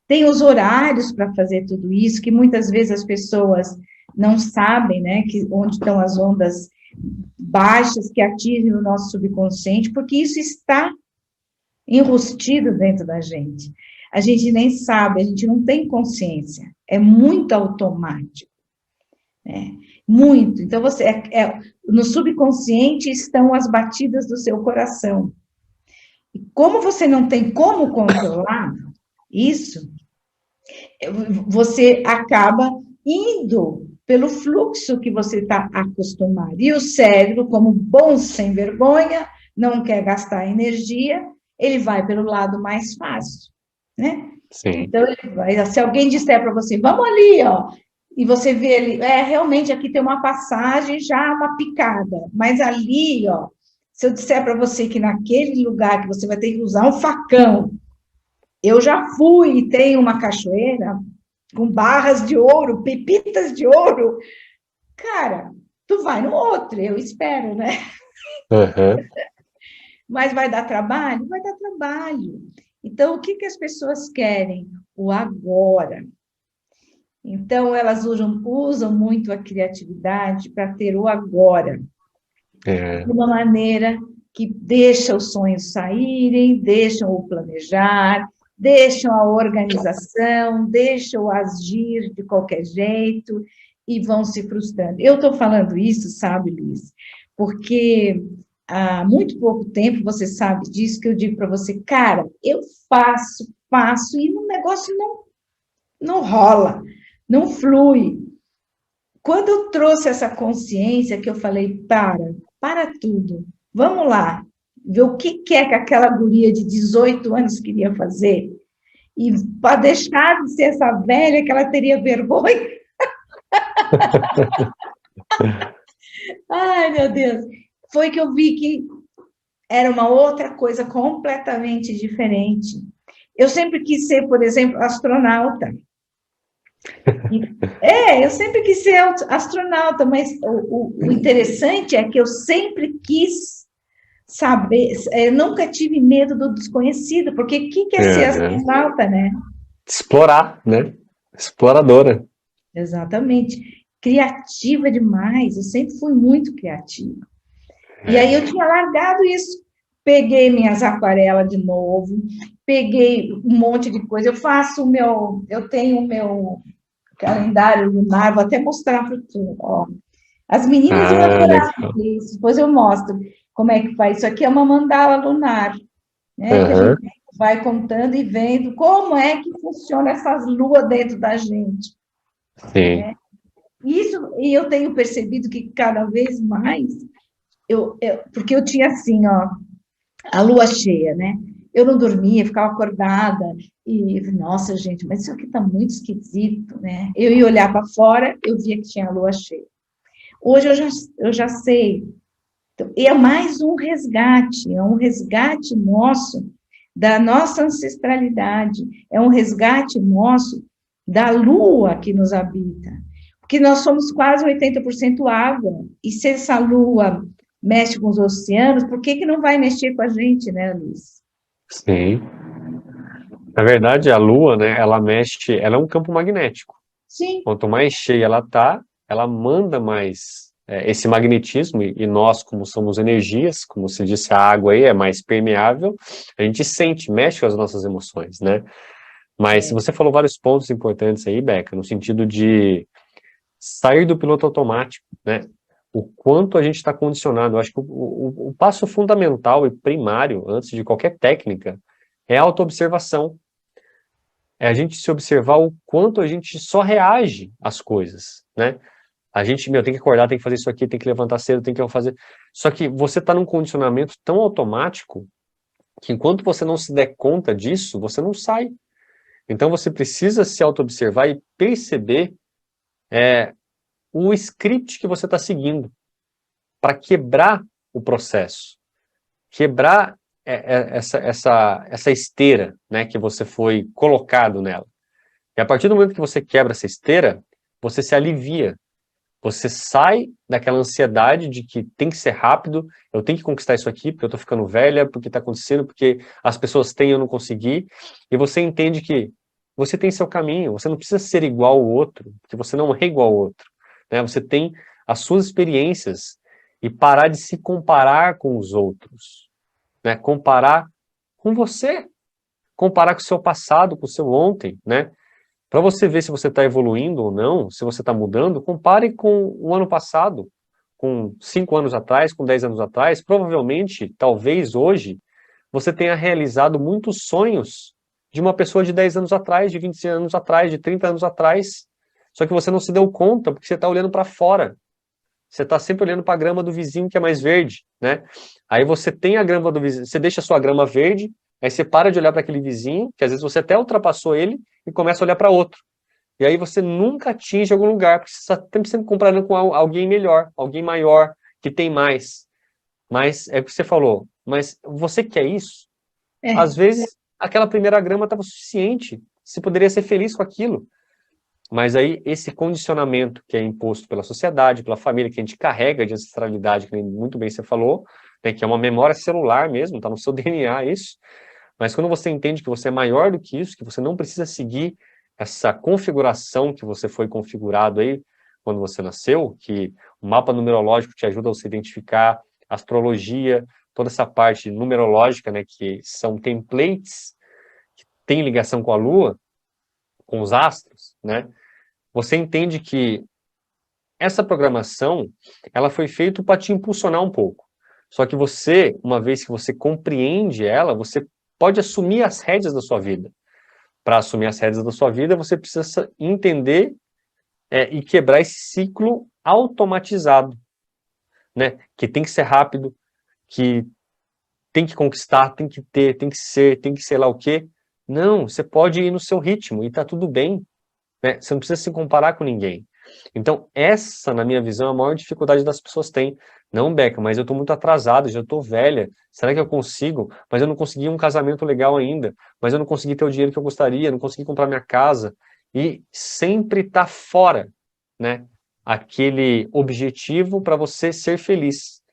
tem os horários para fazer tudo isso, que muitas vezes as pessoas não sabem, né, onde estão as ondas baixas que atingem o nosso subconsciente, porque isso está enrustido dentro da gente. A gente nem sabe, a gente não tem consciência, é muito automático, né? Muito. Então, no subconsciente estão as batidas do seu coração. E como você não tem como controlar isso, você acaba indo pelo fluxo que você está acostumado. E o cérebro, como bom sem vergonha, não quer gastar energia, ele vai pelo lado mais fácil, né? Sim. Então, ele vai, se alguém disser para você, vamos ali, ó, e você vê ali, realmente aqui tem uma passagem, já uma picada, mas ali, ó, se eu disser para você que naquele lugar que você vai ter que usar um facão, eu já fui e tem uma cachoeira com barras de ouro, pepitas de ouro, cara, tu vai no outro, eu espero, né? Aham. Mas vai dar trabalho? Vai dar trabalho. Então, o que que as pessoas querem? O agora. Então, elas usam muito a criatividade para ter o agora, É. de uma maneira que deixa os sonhos saírem, deixam o planejar, deixam a organização, deixam agir de qualquer jeito e vão se frustrando. Eu estou falando isso, sabe, Luiz, porque há muito pouco tempo, você sabe disso, que eu digo para você, cara, eu faço, e o negócio não rola, não flui. Quando eu trouxe essa consciência, que eu falei, para tudo, vamos lá, ver o que é que aquela guria de 18 anos queria fazer, e para deixar de ser essa velha que ela teria vergonha. Ai, meu Deus. Foi que eu vi que era uma outra coisa completamente diferente. Eu sempre quis ser, por exemplo, astronauta. Eu sempre quis ser astronauta, mas o interessante é que eu sempre quis saber, nunca tive medo do desconhecido, porque o que é ser Aham. astronauta, né? Explorar, né? Exploradora. Exatamente. Criativa demais, eu sempre fui muito criativa. E aí eu É. tinha largado isso. Peguei minhas aquarelas de novo, peguei um monte de coisa. Eu tenho o meu calendário lunar, vou até mostrar para tu, ó. As meninas iam Ah, adorar legal. isso, depois eu mostro como é que faz. Isso aqui é uma mandala lunar, né? Que a gente Aham. vai contando e vendo como é que funciona essas luas dentro da gente. Sim. Isso, e eu tenho percebido que cada vez mais, porque eu tinha assim, ó, a lua cheia, né? Eu não dormia, ficava acordada, e, nossa, gente, mas isso aqui está muito esquisito, né? Eu ia olhar para fora, eu via que tinha a lua cheia. Hoje eu já sei. Então, e é um resgate nosso da nossa ancestralidade, é um resgate nosso da lua que nos habita. Porque nós somos quase 80% água, e se essa lua mexe com os oceanos, por que não vai mexer com a gente, né, Luiz? Sim. Na verdade, a Lua, né, ela mexe, ela é um campo magnético. Sim, Quanto mais cheia ela tá, ela manda mais esse magnetismo, e nós, como somos energias, como se disse, a água aí é mais permeável, a gente sente, mexe com as nossas emoções, né? Mas você falou vários pontos importantes aí, Beca, no sentido de sair do piloto automático, né? O quanto a gente está condicionado. Eu acho que o passo fundamental e primário, antes de qualquer técnica, é a autoobservação. É a gente se observar o quanto a gente só reage às coisas, né? A gente, tem que acordar, tem que fazer isso aqui, tem que levantar cedo, tem que fazer... Só que você está num condicionamento tão automático que enquanto você não se der conta disso, você não sai. Então você precisa se auto-observar e perceber o script que você está seguindo para quebrar o processo, quebrar essa esteira, né, que você foi colocado nela. E a partir do momento que você quebra essa esteira, você se alivia. Você sai daquela ansiedade de que tem que ser rápido, eu tenho que conquistar isso aqui, porque eu tô ficando velha, porque tá acontecendo, porque as pessoas têm e eu não consegui. E você entende que você tem seu caminho, você não precisa ser igual ao outro, porque você não é igual ao outro, né? Você tem as suas experiências e parar de se comparar com os outros, né? Comparar com você, comparar com o seu passado, com o seu ontem, né? Para você ver se você está evoluindo ou não, se você está mudando, compare com o ano passado, com 5 anos atrás, com 10 anos atrás. Provavelmente, talvez hoje, você tenha realizado muitos sonhos de uma pessoa de 10 anos atrás, de 20 anos atrás, de 30 anos atrás. Só que você não se deu conta, porque você está olhando para fora. Você está sempre olhando para a grama do vizinho que é mais verde, né? Aí você tem a grama do vizinho, você deixa a sua grama verde, aí você para de olhar para aquele vizinho, que às vezes você até ultrapassou ele, e começa a olhar para outro. E aí você nunca atinge algum lugar, porque você está sempre comparando com alguém melhor, alguém maior, que tem mais. Mas é o que você falou, mas você quer isso? é, Às vezes aquela primeira grama estava suficiente, você poderia ser feliz com aquilo. Mas aí esse condicionamento que é imposto pela sociedade, pela família, que a gente carrega de ancestralidade, que muito bem você falou, né, que é uma memória celular mesmo, está no seu DNA isso, mas quando você entende que você é maior do que isso, que você não precisa seguir essa configuração que você foi configurado aí quando você nasceu, que o mapa numerológico te ajuda a se identificar, astrologia, toda essa parte numerológica, né, que são templates, que tem ligação com a Lua, com os astros, né, você entende que essa programação, ela foi feita para te impulsionar um pouco. Só que você, uma vez que você compreende ela, você pode assumir as rédeas da sua vida. Para assumir as rédeas da sua vida, você precisa entender e quebrar esse ciclo automatizado, né? Que tem que ser rápido, que tem que conquistar, tem que ter, tem que ser lá o quê. Não, você pode ir no seu ritmo e tá tudo bem, né? Você não precisa se comparar com ninguém. Então, essa, na minha visão, é a maior dificuldade das pessoas têm. Não, Beca, mas eu estou muito atrasado, já estou velha. Será que eu consigo? Mas eu não consegui um casamento legal ainda. Mas eu não consegui ter o dinheiro que eu gostaria, não consegui comprar minha casa. E sempre está fora, né? Aquele objetivo para você ser feliz.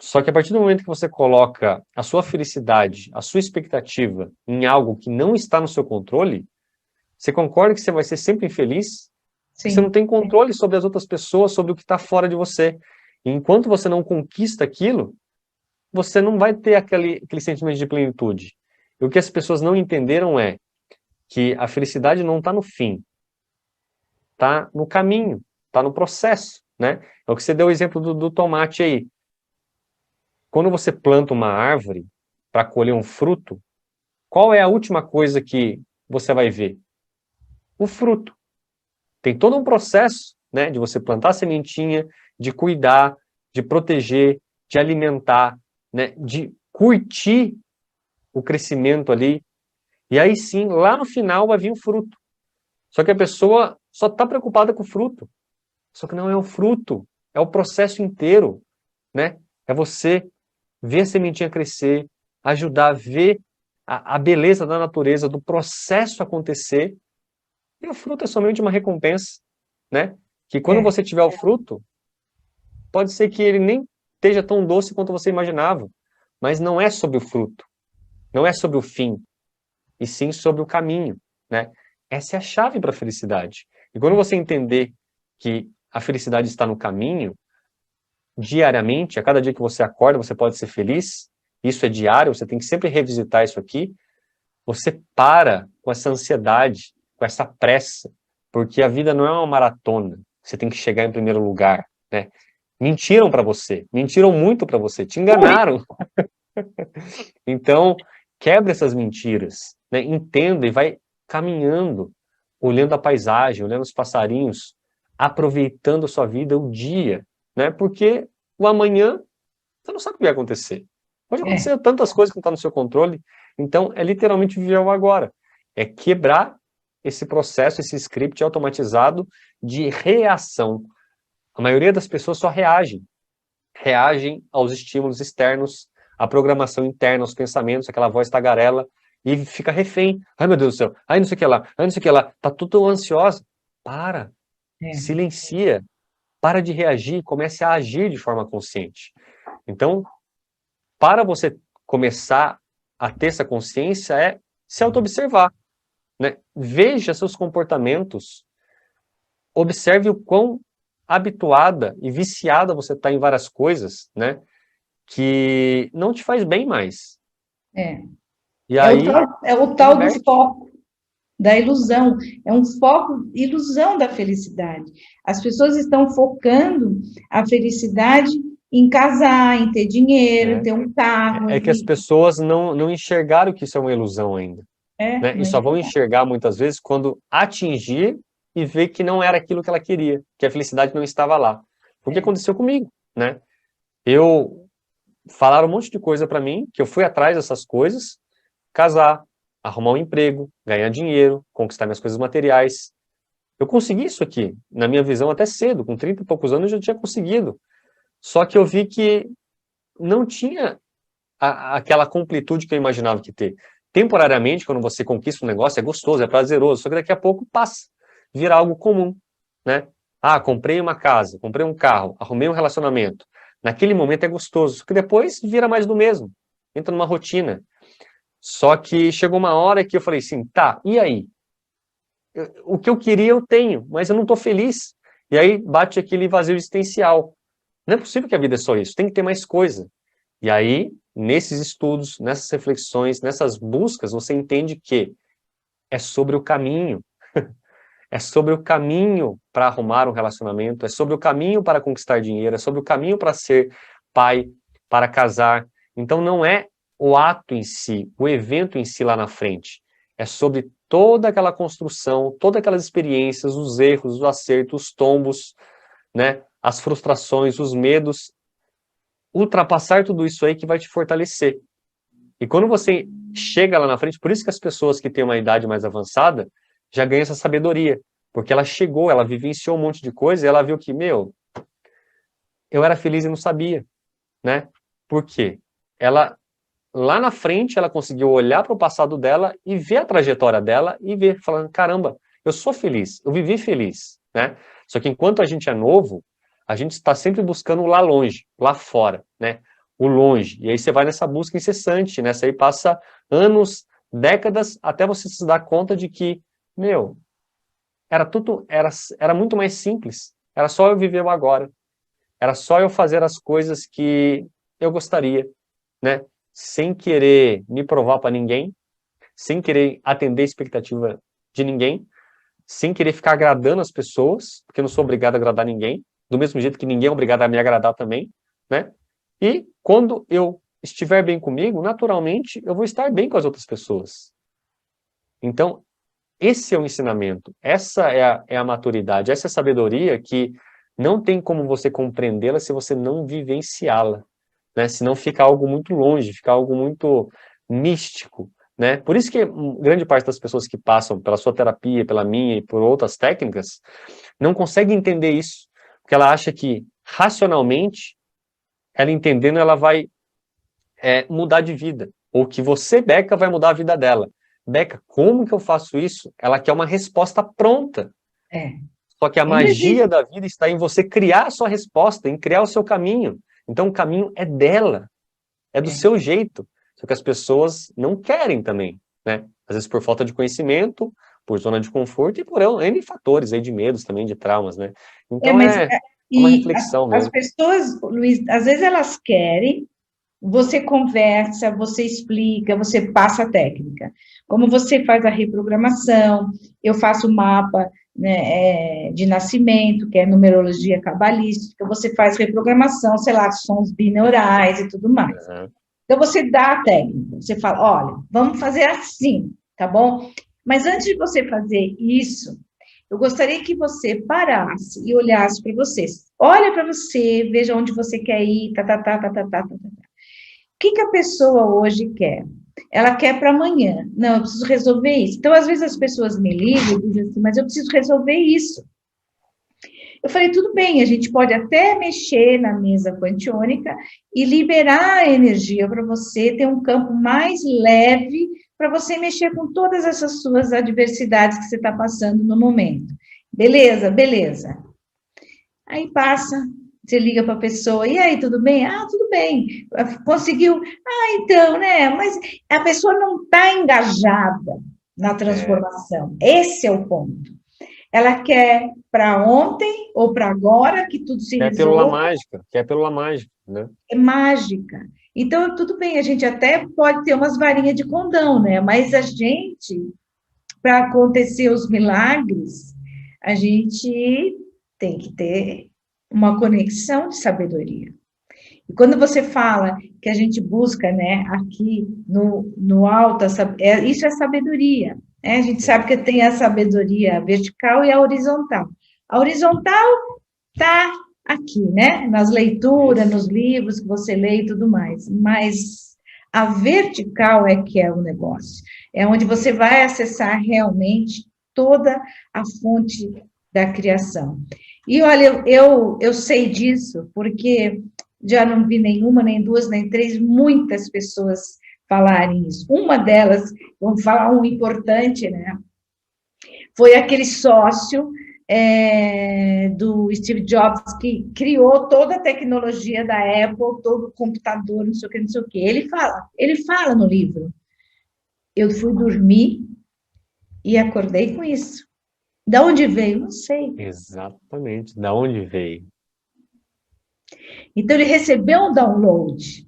Só que a partir do momento que você coloca a sua felicidade, a sua expectativa em algo que não está no seu controle, você concorda que você vai ser sempre infeliz? Você não Sim. tem controle sobre as outras pessoas, sobre o que está fora de você. E enquanto você não conquista aquilo, você não vai ter aquele sentimento de plenitude. E o que as pessoas não entenderam é que a felicidade não está no fim, está no caminho, está no processo, né? É o que você deu o exemplo do tomate aí. Quando você planta uma árvore para colher um fruto, qual é a última coisa que você vai ver? O fruto. Tem todo um processo, né, de você plantar a sementinha, de cuidar, de proteger, de alimentar, né, de curtir o crescimento ali. E aí sim, lá no final vai vir o fruto. Só que a pessoa só está preocupada com o fruto. Só que não é o fruto, é o processo inteiro, né? É você ver a sementinha crescer, ajudar a ver a beleza da natureza, do processo acontecer. E o fruto é somente uma recompensa, né? Que quando É, você tiver o fruto, pode ser que ele nem esteja tão doce quanto você imaginava, mas não é sobre o fruto, não é sobre o fim, e sim sobre o caminho, né? Essa é a chave para a felicidade. E quando você entender que a felicidade está no caminho, diariamente, a cada dia que você acorda, você pode ser feliz, isso é diário, você tem que sempre revisitar isso aqui, você para com essa ansiedade, com essa pressa, porque a vida não é uma maratona, você tem que chegar em primeiro lugar, né? Mentiram para você, mentiram muito para você, te enganaram. Então, quebra essas mentiras, né? Entenda e vai caminhando, olhando a paisagem, olhando os passarinhos, aproveitando a sua vida, o dia, né? Porque o amanhã, você não sabe o que vai acontecer. Pode é, acontecer tantas coisas que não estão no seu controle, então é literalmente viver o agora. É quebrar esse processo, esse script automatizado de reação. A maioria das pessoas só reagem aos estímulos externos, à programação interna, aos pensamentos, aquela voz tagarela, e fica refém. Ai, meu Deus do céu, ai, não sei o que lá, ai, não sei o que lá, tá tudo ansiosa. Para, é. silencia, para de reagir, comece a agir de forma consciente. Então, para você começar a ter essa consciência, é se auto-observar, né? Veja seus comportamentos, observe o quão habituada e viciada você está em várias coisas, né? Que não te faz bem mais. É. E É o aí, tal, é o se tal do liberte. foco, da ilusão. É um foco, ilusão da felicidade. As pessoas estão focando a felicidade em casar, em ter dinheiro, em Né? ter um carro, É que as pessoas não enxergaram que isso é uma ilusão ainda, né? E não só vão enxergar. enxergar muitas vezes quando atingir e ver que não era aquilo que ela queria, que a felicidade não estava lá. O que É, aconteceu comigo, né? Eu falaram um monte de coisa para mim, que eu fui atrás dessas coisas, casar, arrumar um emprego, ganhar dinheiro, conquistar minhas coisas materiais. Eu consegui isso aqui, na minha visão, até cedo, com 30 e poucos anos eu já tinha conseguido. Só que eu vi que não tinha aquela completude que eu imaginava que ter. Temporariamente, quando você conquista um negócio, é gostoso, é prazeroso, só que daqui a pouco passa, vira algo comum, né? Ah, comprei uma casa, comprei um carro, arrumei um relacionamento. Naquele momento é gostoso, que depois vira mais do mesmo, entra numa rotina. Só que chegou uma hora que eu falei assim, tá, e aí? O que eu queria eu tenho, mas eu não estou feliz. E aí bate aquele vazio existencial. Não é possível que a vida é só isso, tem que ter mais coisa. E aí, nesses estudos, nessas reflexões, nessas buscas, você entende que é sobre o caminho. É sobre o caminho para arrumar um relacionamento, é sobre o caminho para conquistar dinheiro, é sobre o caminho para ser pai, para casar. Então não é o ato em si, o evento em si lá na frente. É sobre toda aquela construção, todas aquelas experiências, os erros, os acertos, os tombos, né? As frustrações, os medos. Ultrapassar tudo isso aí que vai te fortalecer. E quando você chega lá na frente, por isso que as pessoas que têm uma idade mais avançada já ganham essa sabedoria, porque ela chegou, ela vivenciou um monte de coisa e ela viu que, meu, eu era feliz e não sabia, né? Por quê? Ela, lá na frente, ela conseguiu olhar para o passado dela e ver a trajetória dela e ver, falando, caramba, eu sou feliz, eu vivi feliz, né? Só que enquanto a gente é novo, a gente está sempre buscando o lá longe, lá fora, né? O longe. E aí você vai nessa busca incessante, né? Você aí passa anos, décadas, até você se dar conta de que, meu, era muito mais simples. Era só eu viver o agora. Era só eu fazer as coisas que eu gostaria, né? Sem querer me provar para ninguém, sem querer atender a expectativa de ninguém, sem querer ficar agradando as pessoas, porque eu não sou obrigado a agradar ninguém, do mesmo jeito que ninguém é obrigado a me agradar também, né? E quando eu estiver bem comigo, naturalmente eu vou estar bem com as outras pessoas. Então, esse é o ensinamento, essa é a maturidade, essa é a sabedoria que não tem como você compreendê-la se você não vivenciá-la, né? Senão fica algo muito longe, fica algo muito místico, né? Por isso que grande parte das pessoas que passam pela sua terapia, pela minha e por outras técnicas, não consegue entender isso, porque ela acha que racionalmente, ela entendendo, ela vai mudar de vida, ou que você, Beca, vai mudar a vida dela. Beca, como que eu faço isso? Ela quer uma resposta pronta. É. Só que a E não magia existe. da vida está em você criar a sua resposta, em criar o seu caminho. Então o caminho é dela, é do É. seu jeito. Só que as pessoas não querem também, né? Às vezes por falta de conhecimento, por zona de conforto e por N fatores aí de medos também, de traumas, né? Então Mas é uma e reflexão as mesmo. pessoas, Luiz, às vezes elas querem, você conversa, você explica, você passa a técnica. Como você faz a reprogramação, eu faço o mapa, né, de nascimento, que é numerologia cabalística, você faz reprogramação, sei lá, sons binaurais e tudo mais. Uhum. Então, você dá a técnica, você fala, olha, vamos fazer assim, tá bom? Mas antes de você fazer isso, eu gostaria que você parasse e olhasse para você. Olha para você, veja onde você quer ir, tá, tá, tá, tá, tá, tá, tá. O que que a pessoa hoje quer? Ela quer para amanhã. Não, eu preciso resolver isso. Então, às vezes as pessoas me ligam e dizem assim, mas eu preciso resolver isso. Eu falei, tudo bem, a gente pode até mexer na mesa quantiônica e liberar a energia para você ter um campo mais leve para você mexer com todas essas suas adversidades que você está passando no momento. Beleza, beleza. Aí passa, você liga para a pessoa, e aí, tudo bem? Ah, tudo bem. Conseguiu? Ah, então, né? Mas a pessoa não está engajada na É, transformação. Esse é o ponto. Ela quer para ontem ou para agora que tudo se que é a pílula resolva, mágica, que é a pílula mágica, né? é mágica. Então, tudo bem, a gente até pode ter umas varinhas de condão, né? Mas a gente, para acontecer os milagres, a gente tem que ter uma conexão de sabedoria. E quando você fala que a gente busca, né, aqui no alto, isso é sabedoria. Né? A gente sabe que tem a sabedoria vertical e a horizontal. A horizontal está aqui, né, nas leituras, Isso. nos livros que você lê e tudo mais. Mas a vertical é que é o negócio. É onde você vai acessar realmente toda a fonte da criação. E olha, eu sei disso porque já não vi nenhuma, nem duas, nem três, muitas pessoas falarem isso. Uma delas, vamos falar um importante, né? Foi aquele sócio do Steve Jobs, que criou toda a tecnologia da Apple, todo o computador, não sei o que, não sei o que. Ele fala no livro, eu fui dormir e acordei com isso. Da onde veio? Não sei. Exatamente. Da onde veio? Então, ele recebeu um download.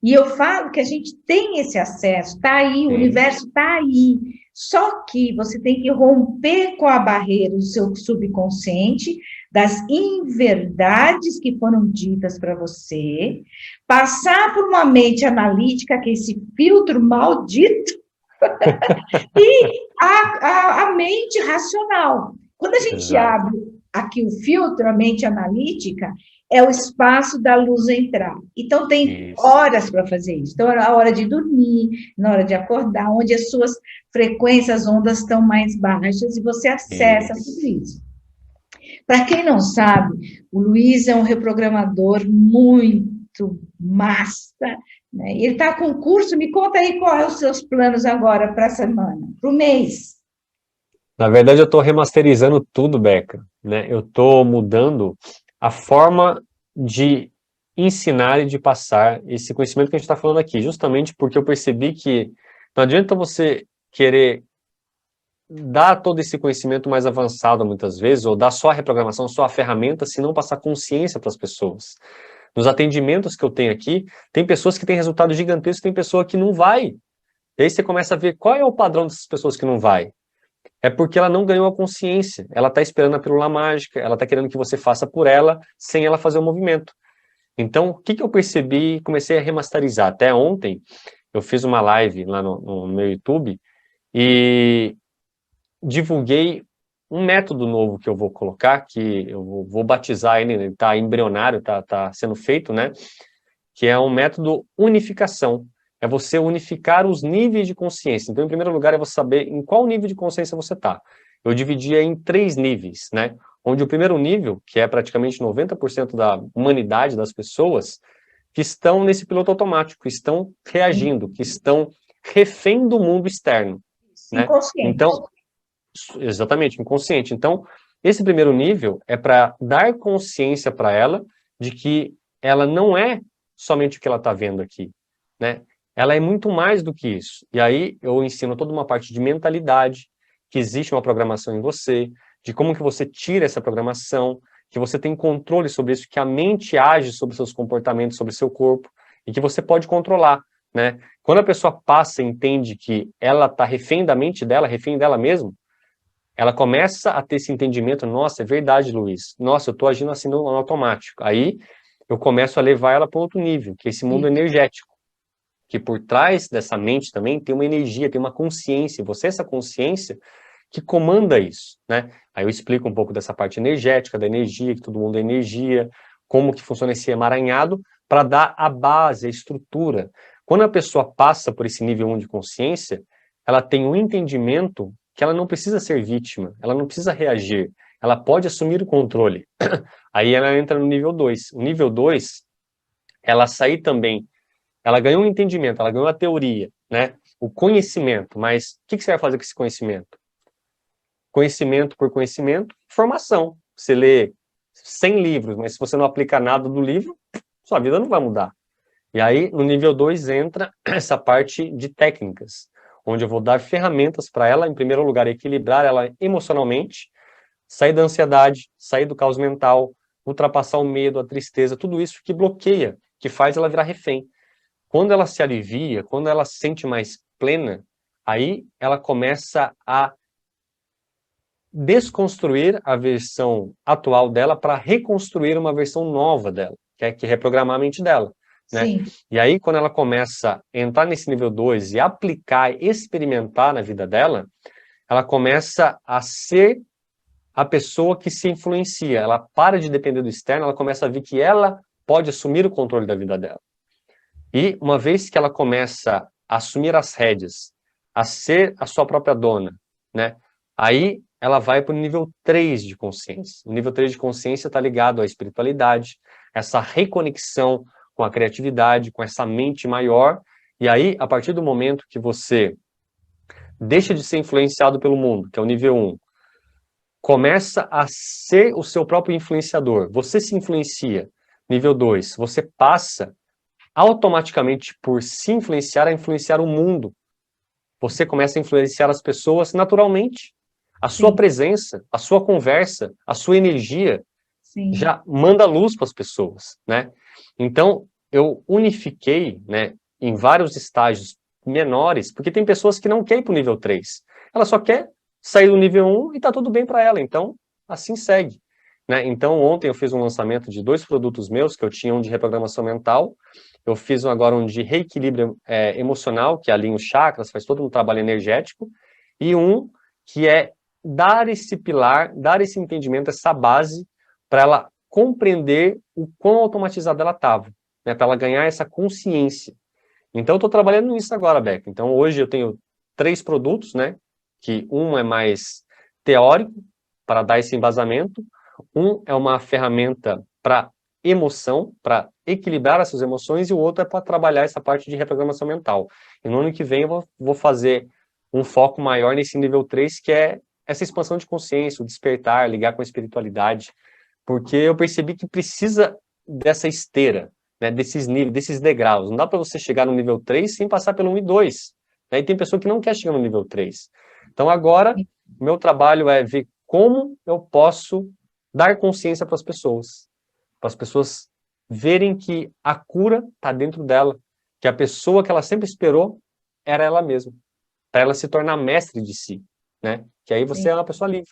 E eu falo que a gente tem esse acesso, está aí, o universo está aí. Só que você tem que romper com a barreira do seu subconsciente, das inverdades que foram ditas para você, passar por uma mente analítica, que é esse filtro maldito, e a mente racional. Quando a gente Exato. abre aqui o filtro, a mente analítica, é o espaço da luz entrar. Então, tem Isso. horas para fazer isso. Então, é a hora de dormir, na hora de acordar, onde as suas frequências, ondas estão mais baixas, e você acessa tudo isso. Para quem não sabe, o Luiz é um reprogramador muito massa, né? Ele está com curso, me conta aí qual é os seus planos agora para a semana, para o mês. Na verdade, eu estou remasterizando tudo, Beca, né? Eu estou mudando a forma de ensinar e de passar esse conhecimento que a gente está falando aqui, justamente porque eu percebi que não adianta você querer dar todo esse conhecimento mais avançado muitas vezes, ou dar só a reprogramação, só a ferramenta, se não passar consciência para as pessoas. Nos atendimentos que eu tenho aqui, tem pessoas que têm resultado gigantesco, tem pessoa que não vai. E aí você começa a ver qual é o padrão dessas pessoas que não vai. É porque ela não ganhou a consciência. Ela está esperando a pílula mágica, ela está querendo que você faça por ela, sem ela fazer o movimento. Então, o que eu percebi? Comecei a remasterizar. Até ontem, eu fiz uma live lá no meu YouTube e divulguei um método novo que eu vou colocar, que eu vou batizar ele está embrionário, está sendo feito, né? Que é um método unificação. É você unificar os níveis de consciência. Então, em primeiro lugar, é você saber em qual nível de consciência você está. Eu dividia em 3 níveis, né? Onde o primeiro nível, que é praticamente 90% da humanidade das pessoas, que estão nesse piloto automático, que estão reagindo, que estão refém do mundo externo, né? Inconsciente. Então, exatamente, inconsciente. Então, esse primeiro nível é para dar consciência para ela de que ela não é somente o que ela está vendo aqui, né? Ela é muito mais do que isso. E aí eu ensino toda uma parte de mentalidade, que existe uma programação em você, de como que você tira essa programação, que você tem controle sobre isso, que a mente age sobre seus comportamentos, sobre seu corpo, e que você pode controlar, né? Quando a pessoa passa e entende que ela está refém da mente dela, refém dela mesma, ela começa a ter esse entendimento, nossa, é verdade, Luiz, nossa, eu estou agindo assim no automático. Aí eu começo a levar ela para outro nível, que é esse mundo energético, que por trás dessa mente também tem uma energia, tem uma consciência, você é essa consciência que comanda isso, né? Aí eu explico um pouco dessa parte energética, da energia, que todo mundo é energia, como que funciona esse emaranhado, para dar a base, a estrutura. Quando a pessoa passa por esse nível 1 de consciência, ela tem um entendimento que ela não precisa ser vítima, ela não precisa reagir, ela pode assumir o controle. Aí ela entra no nível 2. O nível 2, ela sair também, ela ganhou um entendimento, ela ganhou a teoria, né? O conhecimento, mas o que você vai fazer com esse conhecimento? Conhecimento por conhecimento, formação. Você lê 100 livros, mas se você não aplicar nada do livro, sua vida não vai mudar. E aí, no nível 2, entra essa parte de técnicas, onde eu vou dar ferramentas para ela, em primeiro lugar, equilibrar ela emocionalmente, sair da ansiedade, sair do caos mental, ultrapassar o medo, a tristeza, tudo isso que bloqueia, que faz ela virar refém. Quando ela se alivia, quando ela se sente mais plena, aí ela começa a desconstruir a versão atual dela para reconstruir uma versão nova dela, que é reprogramar a mente dela, né? Sim. E aí, quando ela começa a entrar nesse nível 2 e aplicar, experimentar na vida dela, ela começa a ser a pessoa que se influencia. Ela para de depender do externo, ela começa a ver que ela pode assumir o controle da vida dela. E uma vez que ela começa a assumir as rédeas, a ser a sua própria dona, né? Aí ela vai para o nível 3 de consciência. O nível 3 de consciência está ligado à espiritualidade, essa reconexão com a criatividade, com essa mente maior. E aí, a partir do momento que você deixa de ser influenciado pelo mundo, que é o nível 1, começa a ser o seu próprio influenciador. Você se influencia. Nível 2, você passa automaticamente por se influenciar a influenciar o mundo. Você começa a influenciar as pessoas naturalmente. A sua presença, a sua conversa, a sua energia já manda luz para as pessoas, né? Então, eu unifiquei, né, em vários estágios menores, porque tem pessoas que não querem ir para o nível 3. Ela só quer sair do nível 1 e tá tudo bem para ela. Então, assim segue, né? Então, ontem eu fiz um lançamento de 2 produtos meus, que eu tinha um de reprogramação mental, eu fiz agora um de reequilíbrio emocional, que alinha os chakras, faz todo um trabalho energético, e um que é dar esse pilar, dar esse entendimento, essa base, para ela compreender o quão automatizada ela estava, né, para ela ganhar essa consciência. Então, eu estou trabalhando nisso agora, Beca. Então, hoje eu tenho 3 produtos, né, que um é mais teórico, para dar esse embasamento, um é uma ferramenta para emoção, para equilibrar essas emoções, e o outro é para trabalhar essa parte de reprogramação mental. E no ano que vem eu vou fazer um foco maior nesse nível 3, que é essa expansão de consciência, o despertar, ligar com a espiritualidade, porque eu percebi que precisa dessa esteira, né, desses níveis, desses degraus. Não dá para você chegar no nível 3 sem passar pelo 1 e 2. Aí tem pessoa que não quer chegar no nível 3. Então agora, meu trabalho é ver como eu posso dar consciência para as pessoas verem que a cura está dentro dela, que a pessoa que ela sempre esperou era ela mesma, para ela se tornar mestre de si, né? Que aí você é uma pessoa livre.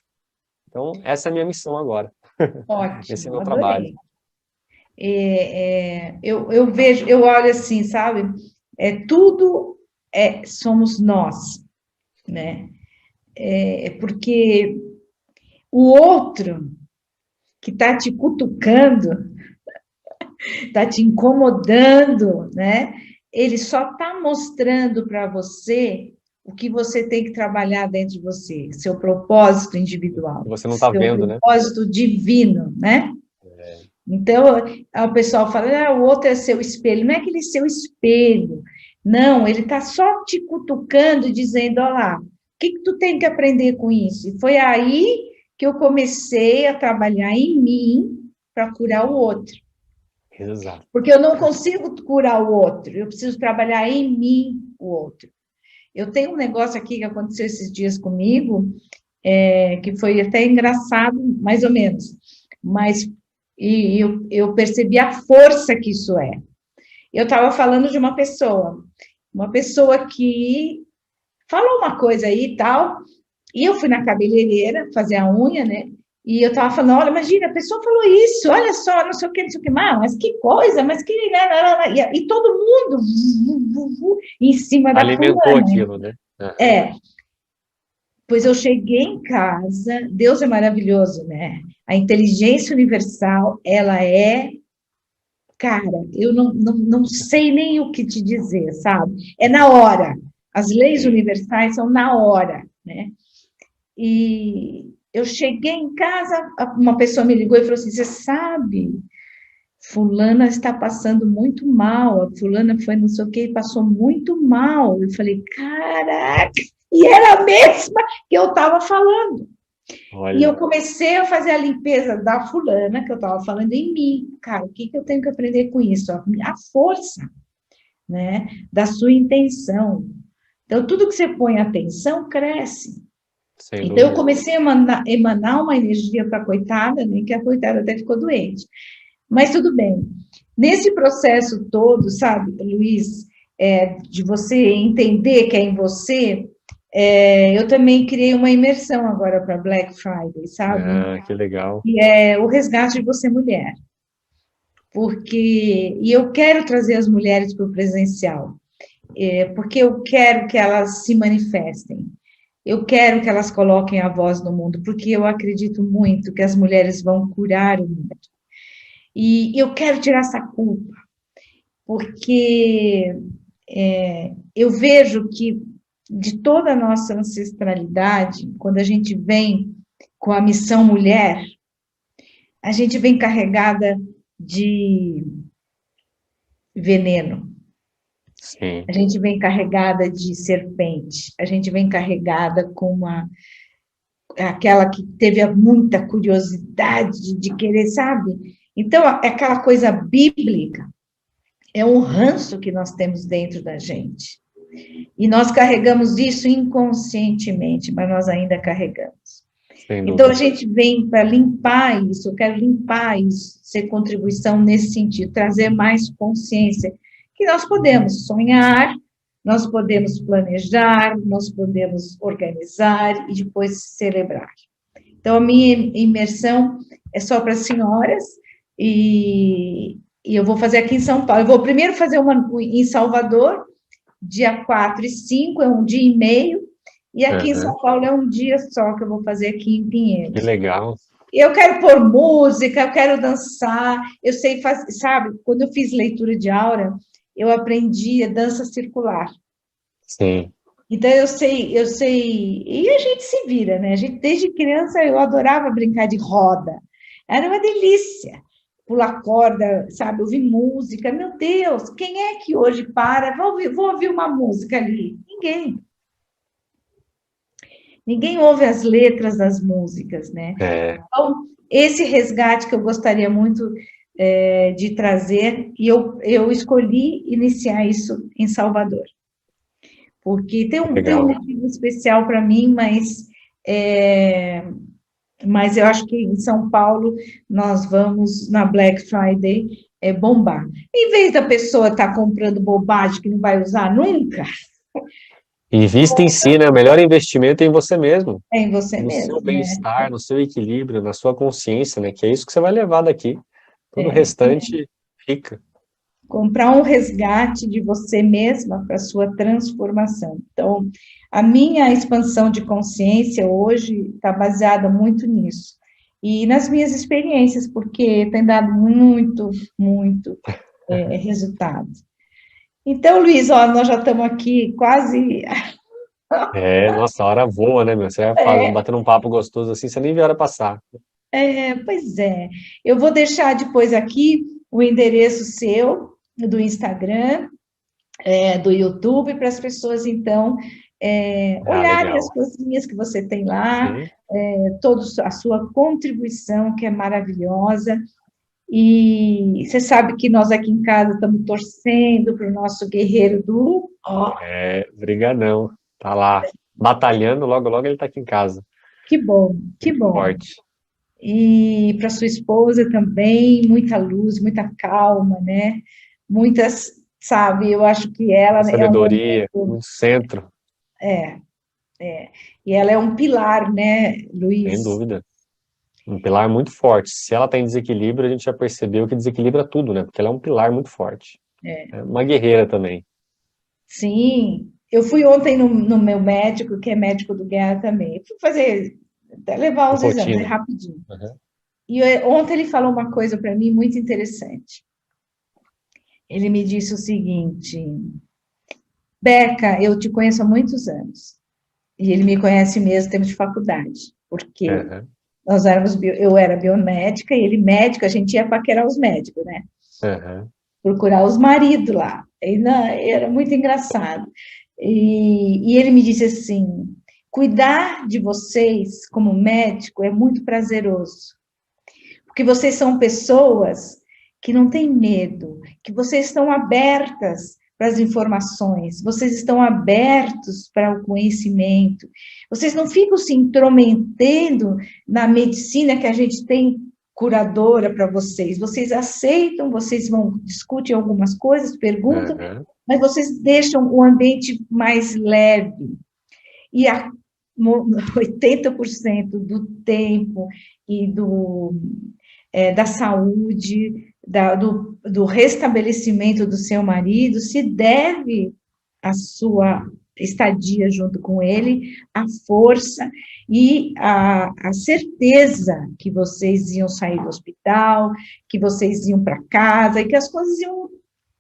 Então, essa é a minha missão agora. Esse é o Ótimo, meu trabalho. adorei. Eu vejo, eu olho assim, sabe? Tudo somos nós, né? Porque o outro que está te cutucando, está te incomodando, né? Ele só está mostrando para você o que você tem que trabalhar dentro de você, seu propósito individual, Você não está seu vendo, né? propósito divino, né? Então, o pessoal fala, o outro é seu espelho. Não é aquele seu espelho. Não, ele está só te cutucando e dizendo, olha lá, o que tu tem que aprender com isso? E foi aí que eu comecei a trabalhar em mim para curar o outro. Exato. Porque eu não consigo curar o outro, eu preciso trabalhar em mim o outro. Eu tenho um negócio aqui que aconteceu esses dias comigo, que foi até engraçado, mais ou menos, mas eu percebi a força que isso é. Eu estava falando de uma pessoa que falou uma coisa aí e tal, e eu fui na cabeleireira fazer a unha, né? E eu estava falando, olha, imagina, a pessoa falou isso, olha só, não sei o que, não sei o que, mas que coisa, mas que... E todo mundo em cima da Alimentou fulana. aquilo, né? Pois eu cheguei em casa, Deus é maravilhoso, né? A inteligência universal, ela cara, eu não sei nem o que te dizer, sabe? É na hora. As leis universais são na hora, né? E eu cheguei em casa, uma pessoa me ligou e falou assim: você sabe, fulana está passando muito mal, a fulana foi não sei o que, passou muito mal. Eu falei, caraca, e era a mesma que eu estava falando. Olha. E eu comecei a fazer a limpeza da fulana, que eu estava falando em mim. Cara, o que eu tenho que aprender com isso? A força, né, da sua intenção. Então, tudo que você põe atenção, cresce. Sem Então, eu dúvida. comecei a emanar uma energia para a coitada, né, que a coitada até ficou doente. Mas tudo bem. Nesse processo todo, sabe, Luiz, de você entender que é em você, eu também criei uma imersão agora para Black Friday, sabe? Ah, que legal. Que é o resgate de você mulher. E eu quero trazer as mulheres para o presencial, porque eu quero que elas se manifestem. Eu quero que elas coloquem a voz no mundo, porque eu acredito muito que as mulheres vão curar o mundo. E eu quero tirar essa culpa, porque eu vejo que de toda a nossa ancestralidade, quando a gente vem com a missão mulher, a gente vem carregada de veneno, Sim. a gente vem carregada de serpente, a gente vem carregada com aquela que teve muita curiosidade de querer, sabe? Então, é aquela coisa bíblica, é um ranço que nós temos dentro da gente. E nós carregamos isso inconscientemente, mas nós ainda carregamos. Então, a gente vem para limpar isso, eu quero limpar isso, ser contribuição nesse sentido, trazer mais consciência, que nós podemos sonhar, nós podemos planejar, nós podemos organizar e depois celebrar. Então, a minha imersão é só para senhoras, e eu vou fazer aqui em São Paulo. Eu vou primeiro fazer uma em Salvador, dia 4 e 5, é um dia e meio, e aqui em São Paulo é um dia só que eu vou fazer aqui em Pinheiros. Que legal. Eu quero pôr música, eu quero dançar, eu sei fazer, sabe, quando eu fiz leitura de aura, eu aprendi a dança circular. Sim. Então, eu sei, e a gente se vira, né? A gente, desde criança, eu adorava brincar de roda, era uma delícia, pular corda, sabe, ouvir música, meu Deus, quem é que hoje vou ouvir uma música ali? Ninguém ouve as letras das músicas, né? Então, esse resgate que eu gostaria muito de trazer, e eu escolhi iniciar isso em Salvador, porque tem um motivo especial para mim, mas eu acho que em São Paulo nós vamos, na Black Friday, bombar. Em vez da pessoa estar comprando bobagem que não vai usar nunca... Invista em si, né? O melhor investimento é em você mesmo. É em você mesmo. No seu bem-estar, no seu equilíbrio, na sua consciência, né? Que é isso que você vai levar daqui. Todo o restante fica. Comprar um resgate de você mesma para a sua transformação. Então, a minha expansão de consciência hoje está baseada muito nisso. E nas minhas experiências, porque tem dado muito resultado. Então, Luiz, ó, nós já estamos aqui quase... Nossa, a hora voa, né, meu? Você vai batendo um papo gostoso assim, você nem vê a hora passar. Pois é. Eu vou deixar depois aqui o endereço seu, do Instagram, do YouTube, para as pessoas, então, olharem as coisinhas que você tem lá, toda a sua contribuição, que é maravilhosa. E você sabe que nós aqui em casa estamos torcendo para o nosso guerreiro Du. Brigadão. Tá lá, batalhando, logo ele tá aqui em casa. Que bom, que bom. Forte. E para sua esposa também, muita luz, muita calma, né? Muitas, sabe, eu acho que ela... Sabedoria, muito centro. E ela é um pilar, né, Luiz? Sem dúvida. Um pilar muito forte. Se ela está em desequilíbrio, a gente já percebeu que desequilibra tudo, né? Porque ela é um pilar muito forte. É uma guerreira também. Sim. Eu fui ontem no meu médico, que é médico do Guerra também. Eu fui levar os exames rapidinho. E ontem ele falou uma coisa para mim muito interessante. Ele me disse o seguinte: Beca, eu te conheço há muitos anos. E ele me conhece mesmo, temos de faculdade. Porque eu era biomédica e ele médico, a gente ia paquerar os médicos, né? Procurar os maridos lá. Era muito engraçado. E ele me disse assim: cuidar de vocês como médico é muito prazeroso, porque vocês são pessoas que não têm medo, que vocês estão abertas para as informações, vocês estão abertos para o conhecimento, vocês não ficam se intrometendo na medicina que a gente tem curadora para vocês aceitam, vocês discutem algumas coisas, perguntam, mas vocês deixam o ambiente mais leve. E 80% do tempo e da saúde, do restabelecimento do seu marido, se deve à sua estadia junto com ele, a força e a certeza que vocês iam sair do hospital, que vocês iam para casa e que as coisas iam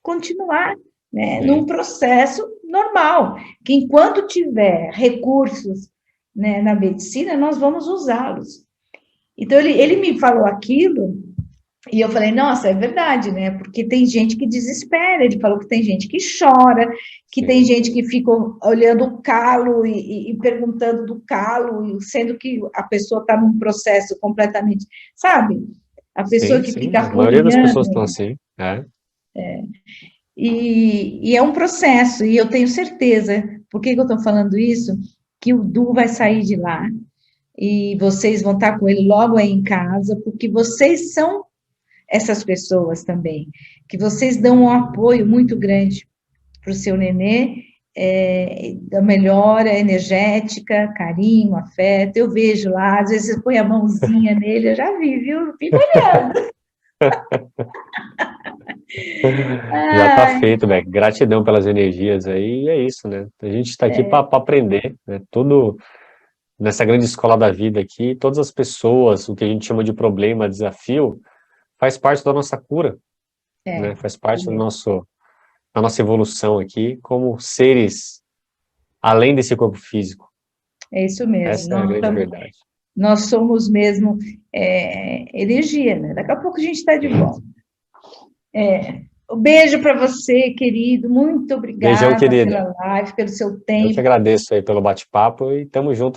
continuar, né, num processo normal, que enquanto tiver recursos, né, na medicina, nós vamos usá-los. Então, ele me falou aquilo E eu falei, nossa, é verdade, né? Porque tem gente que desespera. Ele falou que tem gente que chora, que tem Sim, gente que fica olhando o calo e perguntando do calo, sendo que a pessoa está num processo completamente, sabe? A pessoa sim, que sim. fica A maioria das pessoas apoiando, estão assim, é. e é um processo, e eu tenho certeza, por que que eu estou falando isso? Que o Du vai sair de lá, e vocês vão estar com ele logo aí em casa, porque vocês são essas pessoas também, que vocês dão um apoio muito grande para o seu nenê, da melhora energética, carinho, afeto. Eu vejo lá, às vezes você põe a mãozinha nele, eu já vi, viu? Eu fico olhando. Já está Ai, feito, Beck. Gratidão pelas energias aí, e é isso, né? A gente está aqui para aprender, né? Tudo nessa grande escola da vida aqui, todas as pessoas, o que a gente chama de problema, desafio, faz parte da nossa cura, né? Faz parte da nossa evolução aqui como seres além desse corpo físico. é isso mesmo. Essa é a grande verdade. Nós somos mesmo energia, né? Daqui a pouco a gente está de volta. Um beijo para você, querido. Muito Beijão, obrigada querida. pela live, pelo seu Eu que tempo. agradeço aí pelo bate-papo e tamo junto.